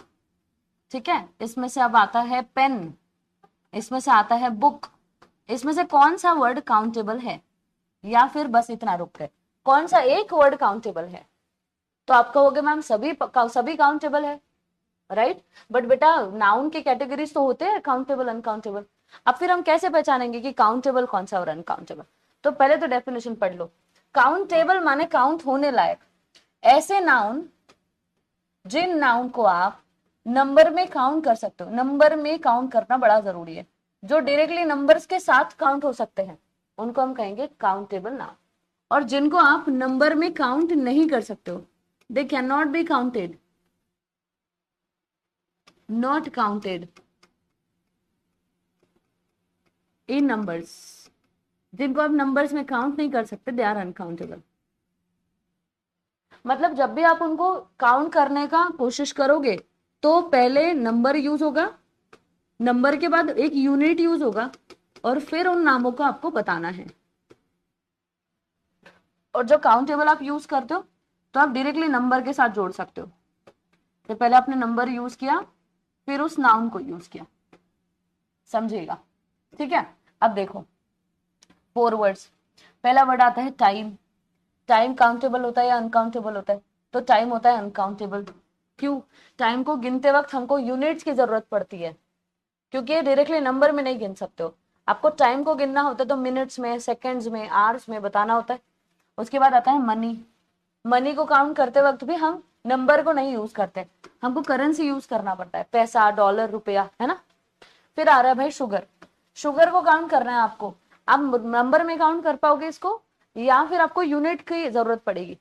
ठीक है, इसमें से अब आता है पेन, इसमें से आता है बुक. इसमें से कौन सा वर्ड काउंटेबल है? या फिर बस इतना रुक गए, कौन सा एक वर्ड काउंटेबल है? तो आप कहोगे मैम सभी काउंटेबल है, राइट. बट बेटा नाउन के कैटेगरीज तो होते हैं काउंटेबल अनकाउंटेबल. अब फिर हम कैसे पहचानेंगे कि काउंटेबल कौन सा और अनकाउंटेबल? तो पहले तो डेफिनेशन पढ़ लो. काउंटेबल माने काउंट होने लायक. ऐसे नाउन जिन नाउन को आप नंबर में काउंट कर सकते हो. नंबर में काउंट करना बड़ा जरूरी है. जो डायरेक्टली नंबर्स के साथ काउंट हो सकते हैं उनको हम कहेंगे काउंटेबल नाउन. और जिनको आप नंबर में काउंट नहीं कर सकते हो, they can not be counted, not counted in numbers. जिनको आप नंबर्स में काउंट नहीं कर सकते, दे आर अनकाउंटेबल. मतलब जब भी आप उनको काउंट करने का कोशिश करोगे तो पहले नंबर यूज होगा, नंबर के बाद एक यूनिट यूज होगा और फिर उन नामों को आपको बताना है. और जो काउंटेबल आप यूज करते हो तो आप डायरेक्टली नंबर के साथ जोड़ सकते हो. तो पहले आपने नंबर यूज किया फिर उस नाउन को यूज किया, समझिएगा. ठीक है, अब देखो 4 वर्ड्स. पहला वर्ड आता है टाइम. टाइम काउंटेबल होता है या अनकाउंटेबल होता है? तो टाइम होता है अनकाउंटेबल. क्यों? टाइम को गिनते वक्त हमको यूनिट्स की जरूरत पड़ती है, क्योंकि ये डायरेक्टली नंबर में नहीं गिन सकते हो. आपको टाइम को गिनना होता है तो मिनट्स में, सेकंड्स में, आवर्स में बताना होता है. उसके बाद आता है मनी. मनी को काउंट करते वक्त भी हम नंबर को नहीं यूज करते, हमको करेंसी यूज करना पड़ता है, पैसा, डॉलर, रुपया, है ना. फिर आ रहा है भाई शुगर. शुगर को काउंट करना है आपको. आप नंबर में काउंट कर पाओगे इसको या फिर आपको यूनिट की जरूरत पड़ेगी?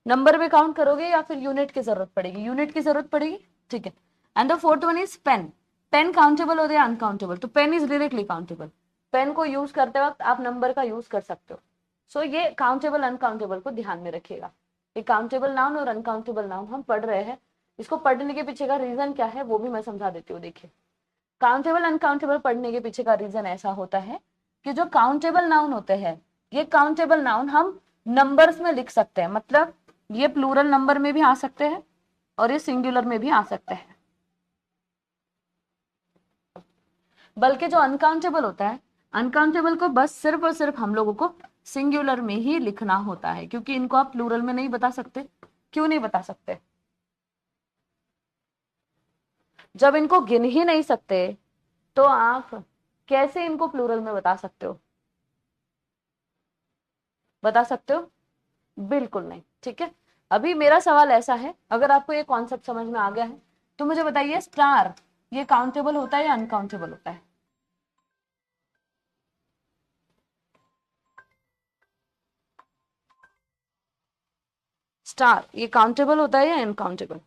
नंबर में काउंट करोगे या फिर यूनिट की जरूरत पड़ेगी? यूनिट की जरूरत पड़ेगी. ठीक है. And the fourth one is pen. Pen countable होता है अनकाउंटेबल? तो pen is directly countable. Pen को यूज करते वक्त आप नंबर का यूज कर सकते हो. सो ये काउंटेबल अनकाउंटेबल को ध्यान में रखिएगा. ये काउंटेबल नाउन और अनकाउंटेबल नाउन हम पढ़ रहे हैं. इसको पढ़ने के पीछे का रीजन क्या है वो भी मैं समझा देती हूँ. देखिए, काउंटेबल अनकाउंटेबल पढ़ने के पीछे का रीजन ऐसा होता है कि जो काउंटेबल नाउन होते हैं ये काउंटेबल नाउन हम नंबर्स में लिख सकते हैं. मतलब ये प्लूरल नंबर में भी आ सकते हैं और ये सिंगुलर में भी आ सकते हैं. बल्कि जो अनकाउंटेबल होता है, अनकाउंटेबल को बस सिर्फ और सिर्फ हम लोगों को सिंगुलर में ही लिखना होता है, क्योंकि इनको आप प्लूरल में नहीं बता सकते। क्यों नहीं बता सकते? जब इनको गिन ही नहीं सकते तो आप कैसे इनको प्लूरल में बता सकते हो? बता सकते हो? बिल्कुल नहीं। ठीक है, अभी मेरा सवाल ऐसा है, अगर आपको ये कॉन्सेप्ट समझ में आ गया है तो मुझे बताइए, स्टार ये काउंटेबल होता है या अनकाउंटेबल होता है? स्टार ये काउंटेबल होता है या अनकाउंटेबल?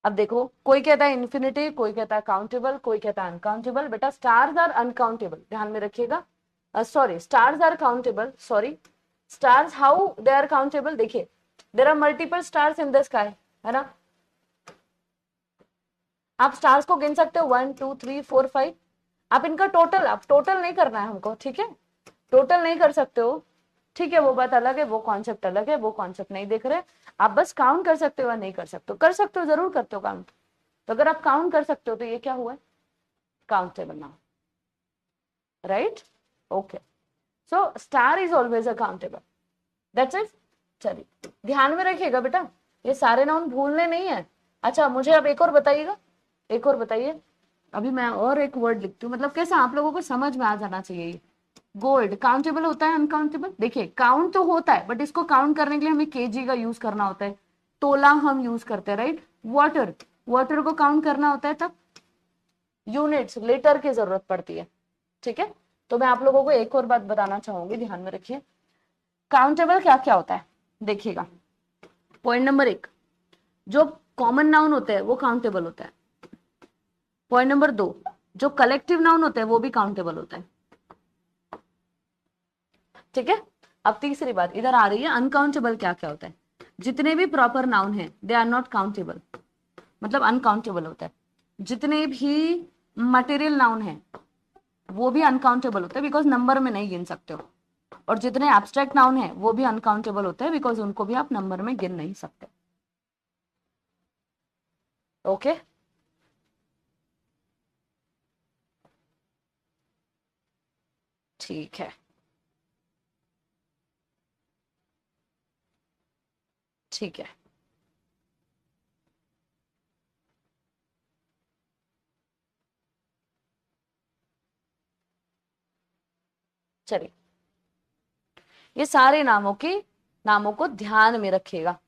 अब देखो, कोई कहता है इन्फिनिटी, कोई कहता है काउंटेबल, कोई कहता है अनकाउंटेबल। बेटा स्टार्स आर अनकाउंटेबल, ध्यान में रखिएगा। Sorry, stars are countable. Sorry, stars how they are countable? देखिए, there are multiple stars in the sky, है ना? आप स्टार्स को गिन सकते हो, 1 2 3 4 5। आप इनका टोटल, आप टोटल नहीं करना है हमको, ठीक है? टोटल नहीं कर सकते हो, ठीक है, वो बात अलग है, वो कॉन्सेप्ट अलग है, वो कॉन्सेप्ट नहीं देख रहे। आप बस काउंट कर सकते हो या नहीं कर सकते हो? कर सकते हो, जरूर करते हो काउंट। तो अगर आप काउंट कर सकते हो तो ये क्या हुआ? Countable noun, right? Okay, so star is always a countable, that's it. चलिए ध्यान में रखिएगा बेटा, ये सारे नाउन भूलने नहीं है। अच्छा, मुझे अब एक और बताइएगा, एक और बताइए। अभी मैं और एक वर्ड लिखती हूँ, मतलब कैसा आप लोगों को समझ में आ जाना चाहिए। गोल्ड काउंटेबल होता है अनकाउंटेबल? देखिए, काउंट तो होता है, बट इसको काउंट करने के लिए हमें केजी का यूज करना होता है, तोला हम यूज करते हैं, राइट? वाटर, वाटर को काउंट करना होता है तब यूनिट्स, लीटर की जरूरत पड़ती है, ठीक है? तो मैं आप लोगों को एक और बात बताना चाहूंगी, ध्यान में रखिए। काउंटेबल क्या क्या होता है, देखिएगा। पॉइंट नंबर 1, जो कॉमन नाउन होते हैं वो काउंटेबल होता है। पॉइंट नंबर 2, जो कलेक्टिव नाउन होते हैं वो भी काउंटेबल होता है, ठीक है? अब तीसरी बात इधर आ रही है, अनकाउंटेबल क्या क्या होता है? जितने भी प्रॉपर नाउन है दे आर नॉट काउंटेबल, मतलब अनकाउंटेबल होता है। जितने भी मटेरियल नाउन है वो भी अनकाउंटेबल होता है, बिकॉज नंबर में नहीं गिन सकते हो। और जितने एब्स्ट्रैक्ट नाउन है वो भी अनकाउंटेबल होते हैं, बिकॉज उनको भी आप नंबर में गिन नहीं सकते। ओके, ठीक है, ठीक है। चलिए, ये सारे नामों को ध्यान में रखिएगा,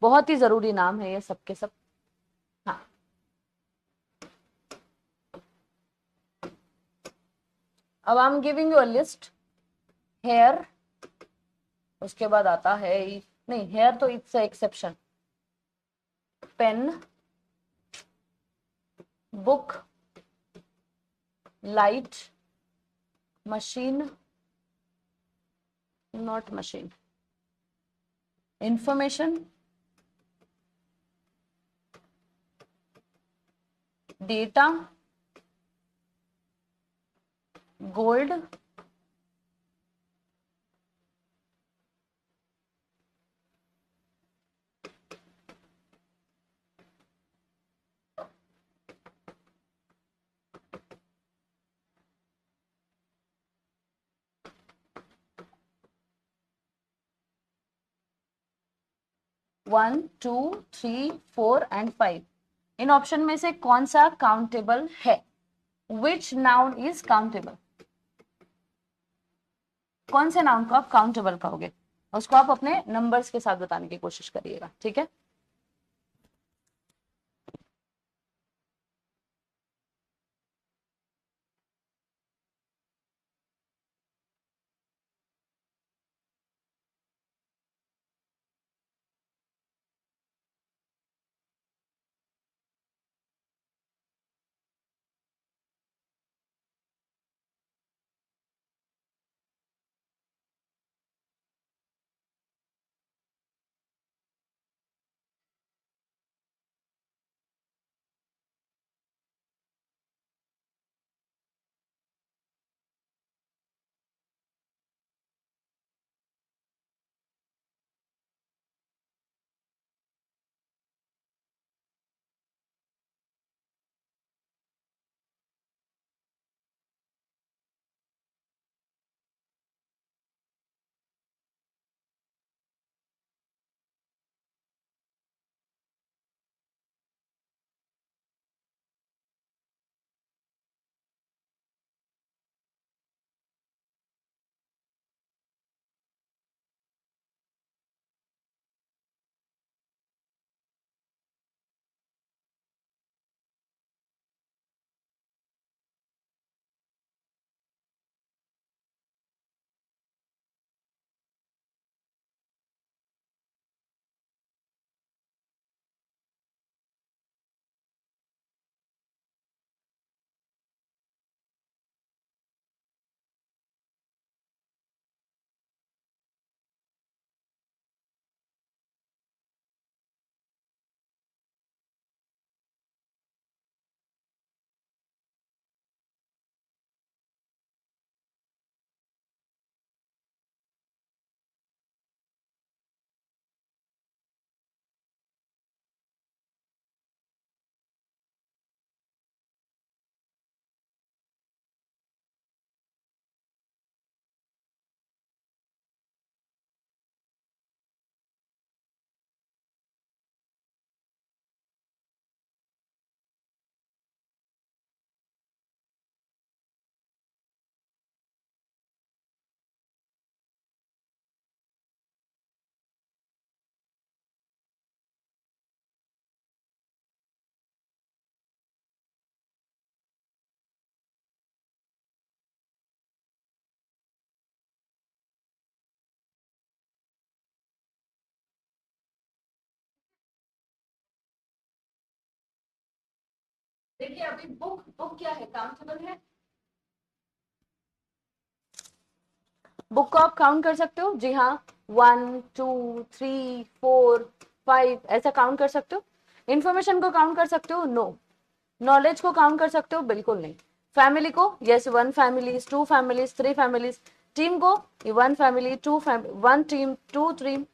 बहुत ही जरूरी नाम है ये सबके सब। हाँ, अब I am giving you a list. Hair, उसके बाद आता है, नहीं हेयर तो it's exception. Pen, book, light, machine, not machine, information, data, gold, 1 2 3 4 and 5। इन ऑप्शन में से कौन सा काउंटेबल है? Which noun is countable? कौन से नाउन को आप काउंटेबल कहोगे? उसको आप अपने नंबर्स के साथ बताने की कोशिश करिएगा, ठीक है? देखिए अभी बुक, बुक क्या है, काउंटेबल है। बुक को आप काउंट कर सकते हो, जी हाँ, 1 2 3 4 5 ऐसा काउंट कर सकते हो। इंफॉर्मेशन को काउंट कर सकते हो, नो। नॉलेज को काउंट कर सकते हो, बिल्कुल नहीं। फैमिली को, yes, 1 families, 2 families, 3 families. Team को, 1 family, 1 team, 2 team,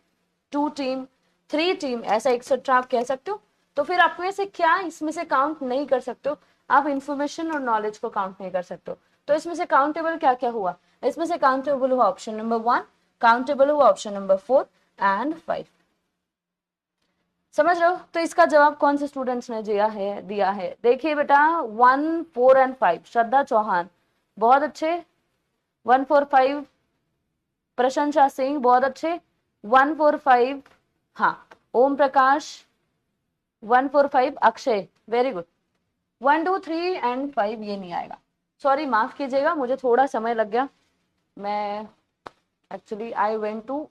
2 team, 3 team, ऐसा एक्सेट्रा आप कह सकते हो। तो फिर आप में से क्या इसमें से काउंट नहीं कर सकते हो? आप इंफॉर्मेशन और नॉलेज को काउंट नहीं कर सकते हो। तो इसमें से काउंटेबल क्या क्या हुआ? इसमें से काउंटेबल हुआ ऑप्शन नंबर 1, काउंटेबल हुआ ऑप्शन नंबर 4 एंड 5। समझ रहे हो? तो इसका जवाब कौन से स्टूडेंट्स ने दिया है? देखिए बेटा, 1 4 एंड 5, श्रद्धा चौहान बहुत अच्छे, 1 4 5 प्रशंसा सिंह बहुत अच्छे, 1 4 5 हाँ Om Prakash, 1 4 5 Akshay, very good. 1 2 3 and 5 ये नहीं आएगा, सॉरी, माफ कीजिएगा, मुझे थोड़ा समय लग गया। मैं actually I went to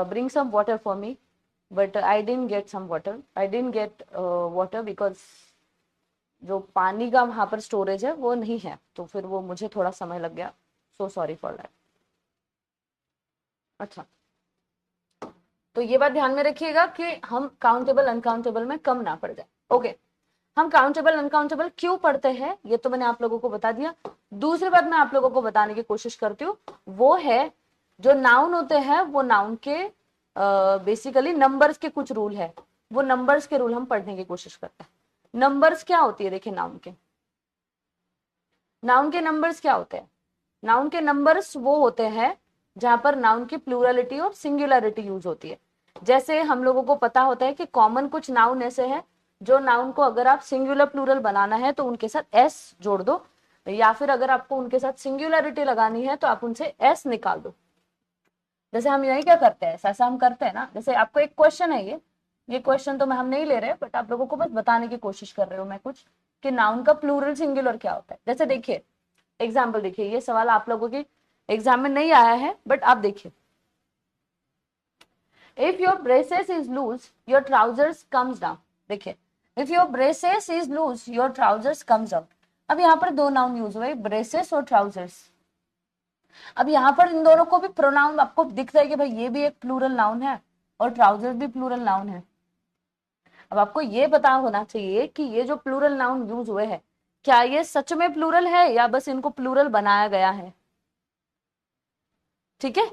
bring some water for me, but I didn't get some water. I didn't get water because जो पानी का वहां पर स्टोरेज है वो नहीं है, तो फिर वो मुझे थोड़ा समय लग गया। So sorry for that. अच्छा, तो ये बात ध्यान में रखिएगा कि हम काउंटेबल अनकाउंटेबल में कम ना पड़ जाए। ओके, हम काउंटेबल अनकाउंटेबल क्यों पढ़ते हैं ये तो मैंने आप लोगों को बता दिया। दूसरी बात मैं आप लोगों को बताने की कोशिश करती हूँ, वो है जो नाउन होते हैं वो नाउन के बेसिकली नंबर्स के कुछ रूल है, वो नंबर्स के रूल हम पढ़ने की कोशिश करते हैं। नंबर्स क्या होती है? देखिए, नाउन के नंबर्स क्या होते हैं? नाउन के नंबर्स वो होते हैं जहां पर नाउन की प्लूरलिटी और सिंगुलरिटी यूज होती है। जैसे हम लोगों को पता होता है कि कॉमन कुछ नाउन ऐसे हैं जो नाउन को अगर आप सिंगुलर प्लूरल बनाना है तो उनके साथ एस जोड़ दो, या फिर अगर आपको उनके साथ सिंगुलरिटी लगानी है तो आप उनसे एस निकाल दो। जैसे हम यही क्या करते हैं, ऐसा हम करते हैं ना। जैसे आपको एक क्वेश्चन है, ये क्वेश्चन तो मैं हम नहीं ले रहे, बट आप लोगों को बस बताने की कोशिश कर रहे हो मैं कुछ, कि नाउन का प्लूरल सिंगुलर क्या होता है। जैसे देखिए एग्जाम्पल, देखिए ये सवाल आप लोगों की एग्जाम में नहीं आया है, बट आप देखिए, if your braces is loose your trousers comes down. देखिए, if your braces is loose your trousers comes down. अब यहाँ पर दो नाउन यूज हुए, ब्रेसेस और ट्राउजर्स। अब यहाँ पर इन दोनों को भी प्रोनाउन आपको दिख रहा है कि भाई ये भी एक प्लूरल नाउन है और ट्राउजर्स भी प्लूरल नाउन है। अब आपको ये पता होना चाहिए कि ये जो प्लूरल नाउन यूज हुए हैं, क्या ये सच में प्लूरल है या बस इनको प्लूरल बनाया गया है? ठीक है,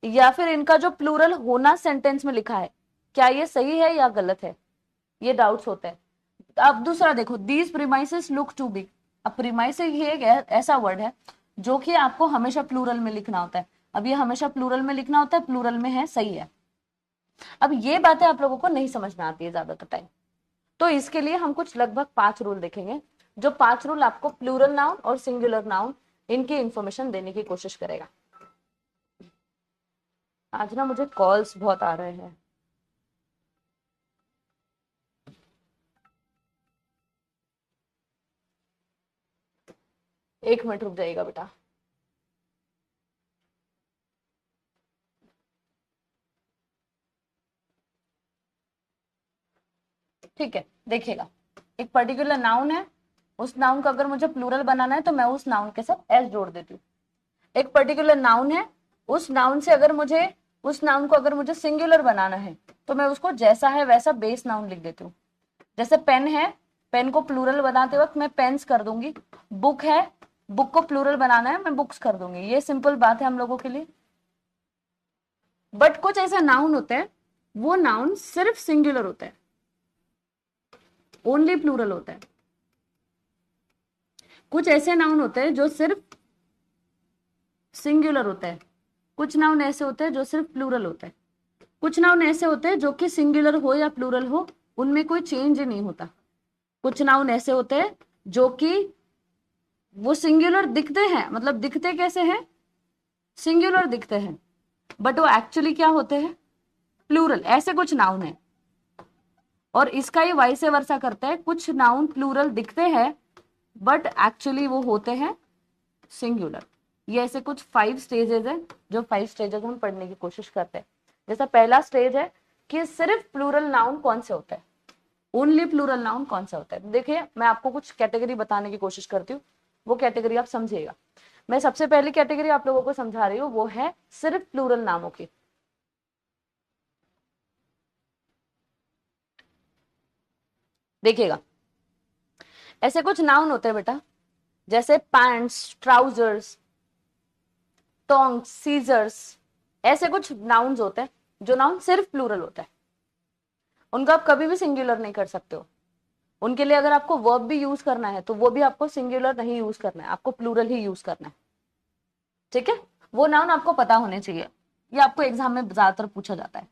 या फिर इनका जो प्लूरल होना सेंटेंस में लिखा है, क्या ये सही है या गलत है? ये डाउट्स होते हैं। अब दूसरा देखो, these premises look too big. अब प्रीमाइसेस ये एक ऐसा वर्ड है जो कि आपको हमेशा प्लूरल में लिखना होता है। अब ये हमेशा प्लूरल में लिखना होता है, प्लूरल में है, सही है। अब ये बातें आप लोगों को नहीं समझ में आती है ज्यादातर टाइम, तो इसके लिए हम कुछ लगभग 5 रूल देखेंगे, जो 5 रूल आपको प्लूरल नाउन और सिंगुलर नाउन इनकी इंफॉर्मेशन देने की कोशिश करेगा। आज ना मुझे कॉल्स बहुत आ रहे हैं। एक मिनट रुक जाइएगा बेटा। ठीक है, देखिएगा, एक पर्टिकुलर नाउन है, उस नाउन का अगर मुझे प्लूरल बनाना है तो मैं उस नाउन के साथ एस जोड़ देती हूँ। एक पर्टिकुलर नाउन है, उस नाउन से अगर मुझे उस नाउन को अगर मुझे सिंगुलर बनाना है तो मैं उसको जैसा है वैसा बेस नाउन लिख देती हूँ। जैसे पेन है, पेन को प्लूरल बनाते वक्त मैं पेन्स कर दूंगी। बुक है, बुक को प्लूरल बनाना है, मैं बुक्स कर दूंगी। ये सिंपल बात है हम लोगों के लिए। बट कुछ ऐसे नाउन होते हैं, वो नाउन सिर्फ सिंगुलर होता है, ओनली प्लूरल होता है। कुछ ऐसे नाउन होते हैं जो सिर्फ सिंगुलर होता है, कुछ नाउन ऐसे होते हैं जो सिर्फ प्लूरल होता है, कुछ नाउन ऐसे होते हैं जो कि सिंगुलर हो या प्लूरल हो उनमें कोई चेंज नहीं होता, कुछ नाउन ऐसे होते हैं जो कि वो सिंगुलर दिखते हैं, मतलब दिखते कैसे हैं, सिंगुलर दिखते हैं, बट वो एक्चुअली क्या होते हैं, प्लूरल। ऐसे कुछ नाउन है, और इसका ही वाइस वर्सा करता है, कुछ नाउन प्लूरल दिखते हैं बट एक्चुअली वो होते हैं सिंगुलर। ये ऐसे कुछ 5 स्टेजेस है, जो 5 स्टेजेस हम पढ़ने की कोशिश करते हैं। जैसा पहला स्टेज है कि सिर्फ प्लूरल नाउन कौन से होते हैं, ओनली प्लूरल नाउन कौन सा होता है? देखिए मैं आपको कुछ कैटेगरी बताने की कोशिश करती हूँ, वो कैटेगरी आप समझिएगा। मैं सबसे पहली कैटेगरी आप लोगों को समझा रही हूँ, वो है सिर्फ प्लूरल नामों की। देखिएगा, ऐसे कुछ नाउन होते हैं बेटा, जैसे पैंट्स, ट्राउजर्स, टोंग्स, सीजर्स, ऐसे कुछ नाउन्स होते हैं जो नाउन सिर्फ प्लूरल होता है। उनका आप कभी भी सिंगुलर नहीं कर सकते हो। उनके लिए अगर आपको वर्ब भी यूज करना है तो वो भी आपको सिंगुलर नहीं यूज करना है, आपको प्लूरल ही यूज करना है। ठीक है, वो नाउन आपको पता होने चाहिए, ये आपको एग्जाम में ज्यादातर पूछा जाता है।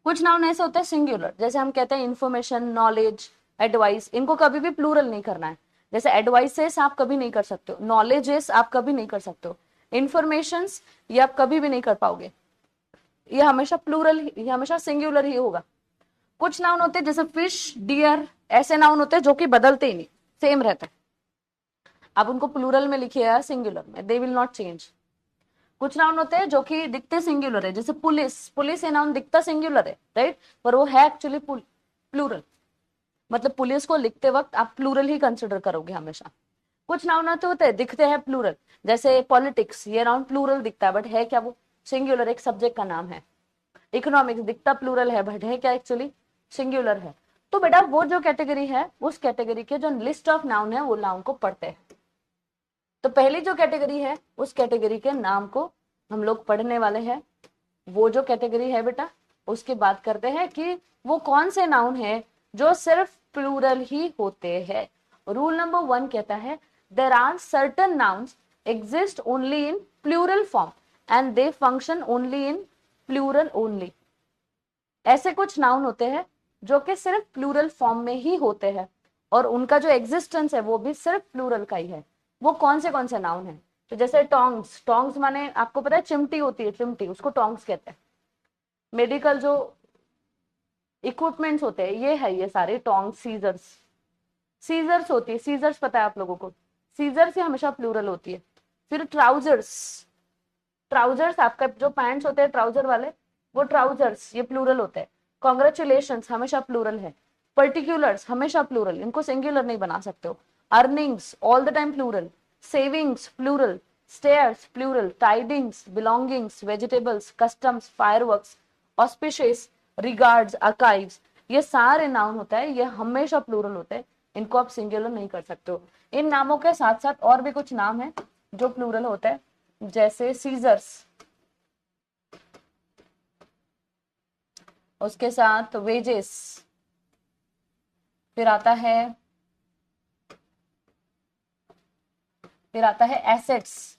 कुछ नाउन ऐसे होते हैं सिंगुलर, जैसे हम कहते हैं इन्फॉर्मेशन, नॉलेज, एडवाइस, इनको कभी भी प्लूरल नहीं करना है। जैसे एडवाइसेस आप कभी नहीं कर सकते हो, नॉलेजेस आप कभी नहीं कर सकते हो, इन्फॉर्मेशन ये आप कभी भी नहीं कर पाओगे, ये हमेशा प्लूरल, ये हमेशा सिंगुलर ही होगा। कुछ नाउन होते हैं जैसे फिश, डियर, ऐसे नाउन होते हैं जो कि बदलते ही नहीं, सेम रहते हैं। आप उनको प्लूरल में लिखिए या सिंगुलर में, दे विल नॉट चेंज। कुछ नाउन होते हैं जो कि दिखते सिंगुलर है, जैसे पुलिस, पुलिस ये नाउन दिखता सिंगुलर है, राइट, पर वो है एक्चुअली प्लूरल। मतलब पुलिस को लिखते वक्त आप प्लूरल ही कंसिडर करोगे हमेशा। कुछ नाउन होते हैं दिखते हैं प्लूरल, जैसे पॉलिटिक्स, ये नाउन प्लूरल दिखता है बट है क्या वो सिंगुलर, एक सब्जेक्ट का नाम है। इकोनॉमिक्स दिखता प्लूरल है बट है क्या एक्चुअली सिंगुलर है। तो बेटा वो जो कैटेगरी है, उस कैटेगरी के जो लिस्ट ऑफ नाउन है वो नाउन को पढ़ते हैं। तो पहली जो कैटेगरी है उस कैटेगरी के नाम को हम लोग पढ़ने वाले हैं। वो जो कैटेगरी है बेटा, उसकी बात करते हैं कि वो कौन से नाउन है जो सिर्फ प्लूरल ही होते हैं। रूल नंबर 1 कहता है there are certain nouns exist only in plural form and they function only in plural only. ऐसे कुछ नाउन होते हैं जो कि सिर्फ प्लूरल फॉर्म में ही होते हैं और उनका जो एग्जिस्टेंस है वो भी सिर्फ प्लूरल का ही है। वो कौन से नाउन है? तो जैसे टोंग्स, टोंग्स माने आपको पता है चिमटी होती है, चिमटी, उसको टोंग्स कहते हैं। मेडिकल जो इक्विपमेंट्स होते हैं ये है, ये सारे टोंग्स। सीजर्स, सीजर्स होती है, सीजर्स पता है आप लोगों को, सीजर्स ही हमेशा प्लूरल होती है। फिर ट्राउजर्स, ट्राउजर्स आपका जो पैंट्स होते हैं ट्राउजर वाले, वो ट्राउजर्स ये प्लूरल होते हैं। कॉन्ग्रेचुलेशंस हमेशा प्लूरल है। पर्टिकुलर्स हमेशा प्लूरल, इनको सिंगुलर नहीं बना सकते हो। Earnings all the time plural. Savings plural. Stairs plural. Tidings, belongings, vegetables, customs, fireworks, auspicious, regards, archives, ये सारे नाउन होता है, ये हमेशा प्लूरल होते हैं, इनको आप सिंगुलर नहीं कर सकते हो। इन नामों के साथ साथ और भी कुछ नाम है जो प्लूरल होता है, जैसे सीजर्स, उसके साथ वेजेस, फिर आता है एसेट्स,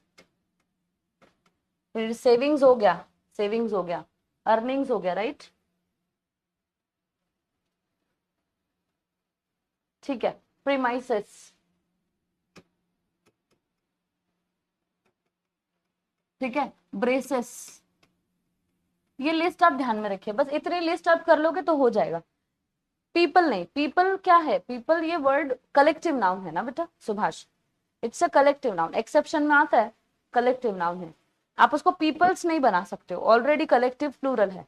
फिर सेविंग्स हो गया, सेविंग्स हो गया, अर्निंग्स हो गया, राइट। ठीक है, प्रीमाइसेस, ठीक है, ब्रेसेस। ये लिस्ट आप ध्यान में रखिए, बस इतनी लिस्ट आप कर लोगे तो हो जाएगा। पीपल नहीं, पीपल क्या है? पीपल ये वर्ड कलेक्टिव नाउन है ना बेटा Subhash, it's a collective noun, exception में आता है, कलेक्टिव नाउन है। आप उसको पीपल्स नहीं बना सकते हो, ऑलरेडी कलेक्टिव प्लूरल है।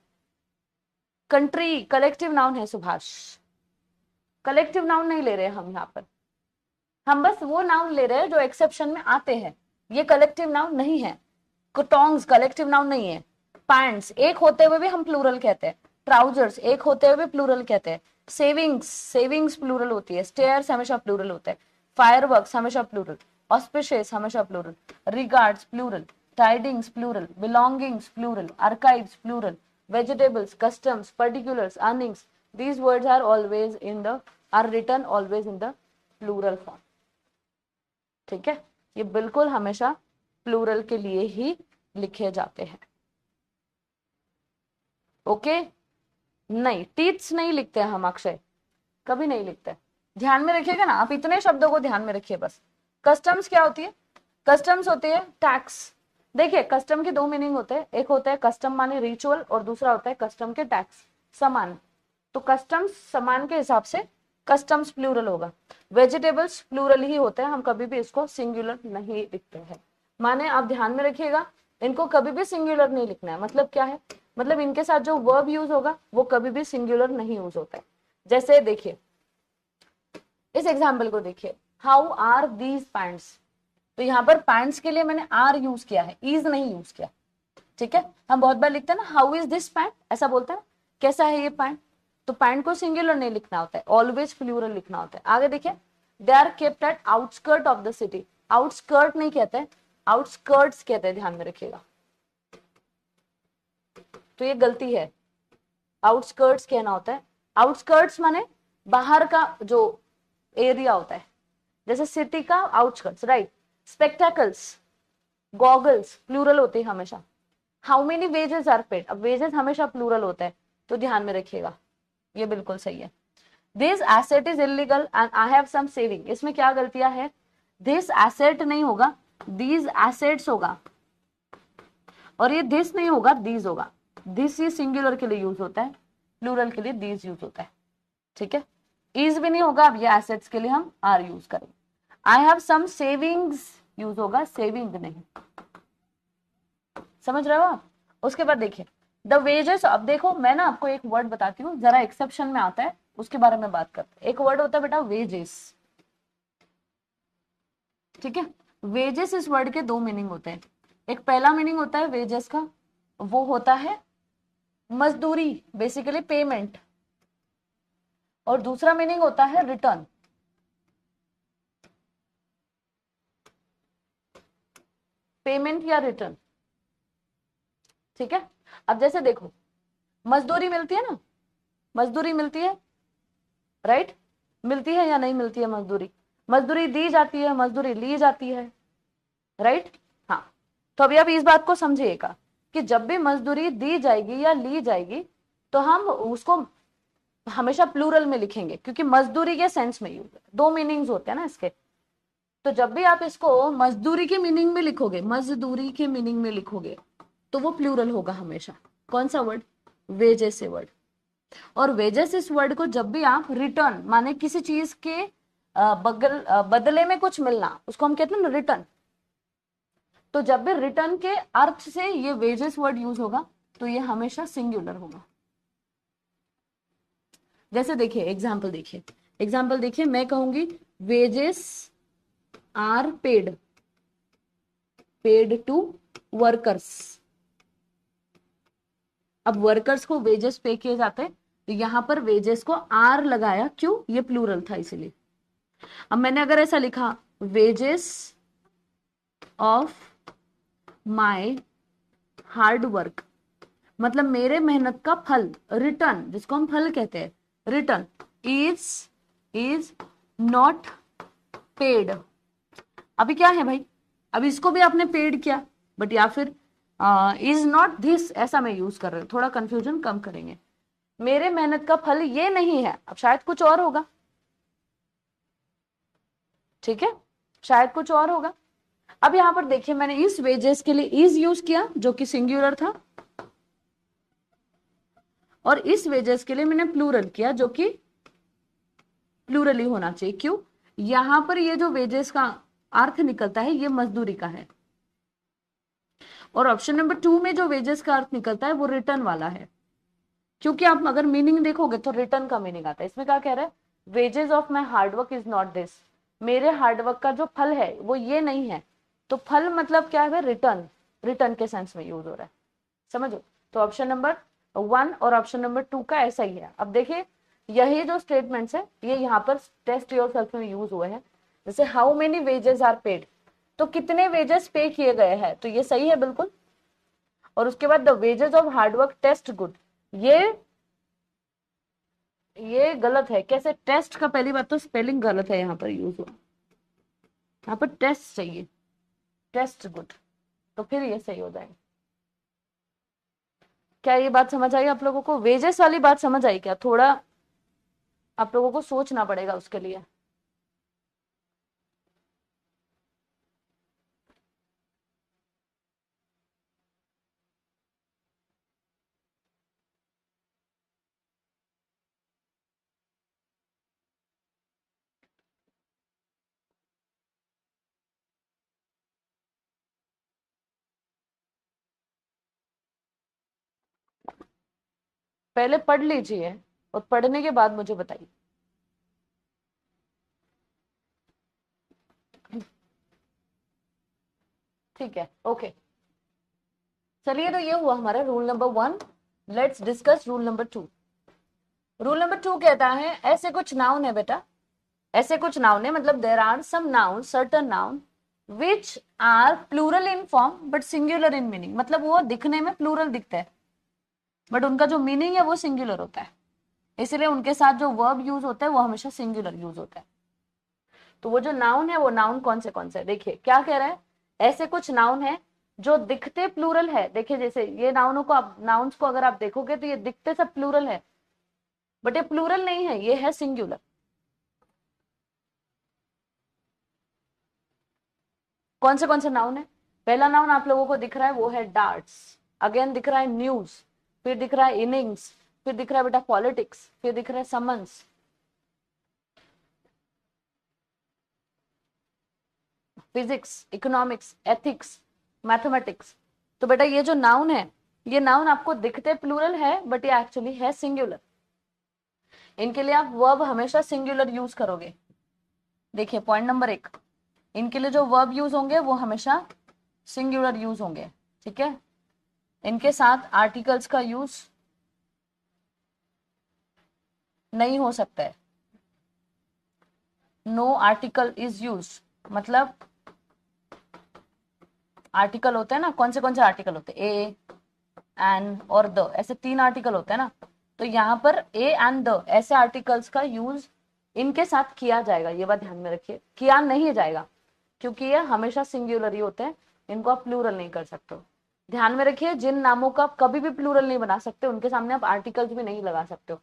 कंट्री कलेक्टिव नाउन है सुभाष, कलेक्टिव नाउन नहीं ले रहे हम यहाँ पर, हम बस वो नाउन ले रहे हैं जो एक्सेप्शन में आते हैं, ये कलेक्टिव नाउन नहीं है। टोंग्स कलेक्टिव नाउन नहीं है। पैंट्स एक होते हुए भी हम प्लूरल कहते हैं, ट्राउजर्स एक होते हुए भी प्लूरल कहते हैं। सेविंग्स, सेविंग्स प्लूरल होती है। स्टेयर्स हमेशा प्लूरल होता है। फायरवर्क्स हमेशा प्लूरल। ऑस्पिशियस हमेशा plural. Regards plural. Tidings plural. Belongings plural. Archives plural. Vegetables, customs, particulars, earnings, these words are always in the are written always in the plural form। ठीक है, ये बिल्कुल हमेशा प्लूरल के लिए ही लिखे जाते हैं। ओके, नहीं टीथ्स नहीं लिखते हम अक्षय, कभी नहीं लिखते। ध्यान में रखिएगा ना, आप इतने शब्दों को ध्यान में रखिए बस। कस्टम्स क्या होती है? कस्टम्स होती है टैक्स। देखिए कस्टम के दो मीनिंग होते हैं, एक होता है कस्टम माने रिचुअल और दूसरा होता है कस्टम के टैक्स, समान। तो कस्टम्स समान के हिसाब से कस्टम्स प्लूरल होगा। वेजिटेबल्स प्लूरल ही होते हैं, हम कभी भी इसको सिंगुलर नहीं लिखते हैं। माने आप ध्यान में रखिएगा, इनको कभी भी सिंगुलर नहीं लिखना है। मतलब क्या है? मतलब इनके साथ जो वर्ब यूज होगा वो कभी भी सिंगुलर नहीं यूज होता है। जैसे देखिए इस एग्जाम्पल को देखिए, हाउ आर दीज पैंट्स, तो यहाँ पर पैंट्स के लिए मैंने आर यूज किया है, इज नहीं यूज किया। ठीक है, हम बहुत बार लिखते हैं ना हाउ इज दिस पैंट, ऐसा बोलते हैं, कैसा है ये पैंट, तो पैंट को सिंगुलर नहीं लिखना होता है, ऑलवेज प्लूरल लिखना होता है। आगे देखिए, they are kept at outskirt of the city, outskirt नहीं कहते, आउटस्कर्ट्स कहते हैं, ध्यान में रखिएगा, तो ये गलती है, आउटस्कर्ट्स कहना होता है। आउटस्कर्ट्स माने बाहर का जो एरिया होता है, जैसे सिटी का outskirts, right. Spectacles, goggles plural होते हैं हमेशा। How many wages are paid, अब वेजेस हमेशा प्लूरल होता है, तो ध्यान में रखिएगा, ये बिल्कुल सही है। This asset is illegal and I have some saving, इसमें क्या गलतियां है, दिस एसेट नहीं होगा, दीज एसेट्स होगा, और ये दिस नहीं होगा, दीज होगा। दिस ये सिंगुलर के लिए यूज होता है, प्लूरल के लिए दीज यूज होता है। ठीक है, इज भी नहीं होगा, अब ये एसेट्स के लिए हम आर यूज करेंगे। I have some savings use होगा, सेविंग नहीं। समझ रहे हो आप? उसके बाद देखिए द वेजेस, अब देखो मैं ना आपको एक वर्ड बताती हूँ, जरा एक्सेप्शन में आता है, उसके बारे में बात करते हैं। एक वर्ड होता है बेटा वेजेस, ठीक है। वेजेस इस वर्ड के दो मीनिंग होते हैं। एक पहला मीनिंग होता है वेजेस का, वो होता है मजदूरी, बेसिकली पेमेंट, और दूसरा मीनिंग होता है रिटर्न, पेमेंट या रिटर्न। ठीक है, अब जैसे देखो मजदूरी मिलती है ना, मजदूरी मिलती है, राइट, मिलती है या नहीं मिलती है मजदूरी, मजदूरी दी जाती है, मजदूरी ली जाती है, राइट। हाँ, तो अभी आप इस बात को समझिएगा कि जब भी मजदूरी दी जाएगी या ली जाएगी तो हम उसको हमेशा प्लूरल में लिखेंगे, क्योंकि मजदूरी के सेंस में यूज है, दो मीनिंग्स होते हैं ना इसके। तो जब भी आप इसको मजदूरी के मीनिंग में लिखोगे, मजदूरी के मीनिंग में लिखोगे, तो वो प्लूरल होगा हमेशा। कौन सा वर्ड? वेजेस से वर्ड। और वेजेस इस वर्ड को जब भी आप रिटर्न माने किसी चीज के बदले में कुछ मिलना, उसको हम कहते हैं ना रिटर्न, तो जब भी रिटर्न के अर्थ से ये वेजेस वर्ड यूज होगा तो ये हमेशा सिंगुलर होगा। जैसे देखिए एग्जाम्पल देखिए, एग्जाम्पल देखिए, मैं कहूंगी wages are paid, paid to workers. अब वर्कर्स को वेजेस पे किए जाते हैं, तो यहां पर वेजेस को आर लगाया, क्यों? ये प्लूरल था इसीलिए। अब मैंने अगर ऐसा लिखा wages of my hard work, मतलब मेरे मेहनत का फल, रिटर्न जिसको हम फल कहते हैं, रिटर्न इज नॉट पेड। अभी क्या है भाई, अब इसको भी आपने पेड किया, बट या फिर इज नॉट दिस, ऐसा मैं यूज कर रही हूँ, थोड़ा कंफ्यूजन कम करेंगे। मेरे मेहनत का फल ये नहीं है, अब शायद कुछ और होगा, ठीक है, शायद कुछ और होगा। अब यहां पर देखिए मैंने इस वेजेस के लिए इज यूज किया जो कि सिंगुलर था, और इस वेजेस के लिए मैंने प्लूरल किया जो कि प्लूरल ही होना चाहिए। क्यों? यहां पर ये जो वेजेस का अर्थ निकलता है ये मजदूरी का है, और ऑप्शन नंबर 2 में जो वेजेस का अर्थ निकलता है वो रिटर्न वाला है। क्योंकि आप अगर मीनिंग देखोगे तो रिटर्न का मीनिंग आता है। इसमें क्या कह रहा है, wages of my hard work is not this, मेरे हार्डवर्क का जो फल है वो ये नहीं है, तो फल मतलब क्या है, रिटर्न, रिटर्न के सेंस में यूज हो रहा है, समझो। तो ऑप्शन नंबर 1 और ऑप्शन नंबर 2 का ऐसा ही है। अब देखिए यही जो स्टेटमेंट्स है ये यहाँ पर टेस्ट योरसेल्फ में यूज हुए हैं। जैसे how many wages are paid, तो कितने वेजेस पे किए गए हैं, तो ये सही है बिल्कुल। और उसके बाद the wages of hard work taste good, ये गलत है। कैसे? टेस्ट का पहली बात तो स्पेलिंग गलत है, यहाँ पर यूज हुआ, यहाँ पर टेस्ट चाहिए, टेस्ट गुड, तो फिर ये सही हो जाएगा। क्या ये बात समझ आई आप लोगों को? वेजेस वाली बात समझ आई क्या? थोड़ा आप लोगों को सोचना पड़ेगा उसके लिए। पहले पढ़ लीजिए और पढ़ने के बाद मुझे बताइए। ठीक है, ओके। चलिए, तो ये हुआ हमारा rule number 1। Let's discuss rule number 2। Rule number 2 कहता है, ऐसे कुछ नाउन है बेटा, ऐसे कुछ नाउन है, मतलब there are some noun, certain noun which are plural in form but singular in meaning. मतलब वो दिखने में प्लूरल दिखता है बट उनका जो मीनिंग है वो सिंगुलर होता है, इसलिए उनके साथ जो वर्ब यूज होता है वो हमेशा सिंगुलर यूज होता है। तो वो जो नाउन है, वो नाउन कौन से देखिए क्या कह रहा है। ऐसे कुछ नाउन है जो दिखते प्लूरल है। देखिए जैसे ये नाउनों को, आप नाउन्स को अगर आप देखोगे तो ये दिखते सब प्लूरल है, बट ये प्लूरल नहीं है, ये है सिंगुलर। कौन से नाउन है? पहला नाउन आप लोगों को दिख रहा है वो है डार्ट्स, अगेन दिख रहा है न्यूज, फिर दिख रहा है इनिंग्स, फिर दिख रहा है बेटा पॉलिटिक्स, फिर दिख रहा है summons, physics, economics, ethics, mathematics. तो बेटा ये जो नाउन है, ये नाउन आपको दिखते प्लूरल है बट ये एक्चुअली है सिंगुलर। इनके लिए आप वर्ब हमेशा सिंगुलर यूज करोगे। देखिए पॉइंट नंबर 1, इनके लिए जो वर्ब यूज होंगे वो हमेशा सिंगुलर यूज होंगे, ठीक है। इनके साथ आर्टिकल्स का यूज नहीं हो सकता है। नो आर्टिकल इज यूज, मतलब आर्टिकल होते हैं ना, कौन से आर्टिकल होते हैं, ए, एन और द, ऐसे 3 आर्टिकल होते हैं ना। तो यहाँ पर ए एंड द ऐसे आर्टिकल्स का यूज इनके साथ किया जाएगा, ये बात ध्यान में रखिए, किया नहीं जाएगा क्योंकि ये हमेशा सिंगुलर ही होते हैं, इनको आप प्लूरल नहीं कर सकते हो। ध्यान में रखिए, जिन नामों का आप कभी भी प्लूरल नहीं बना सकते उनके सामने आप आर्टिकल्स भी नहीं लगा सकते हो।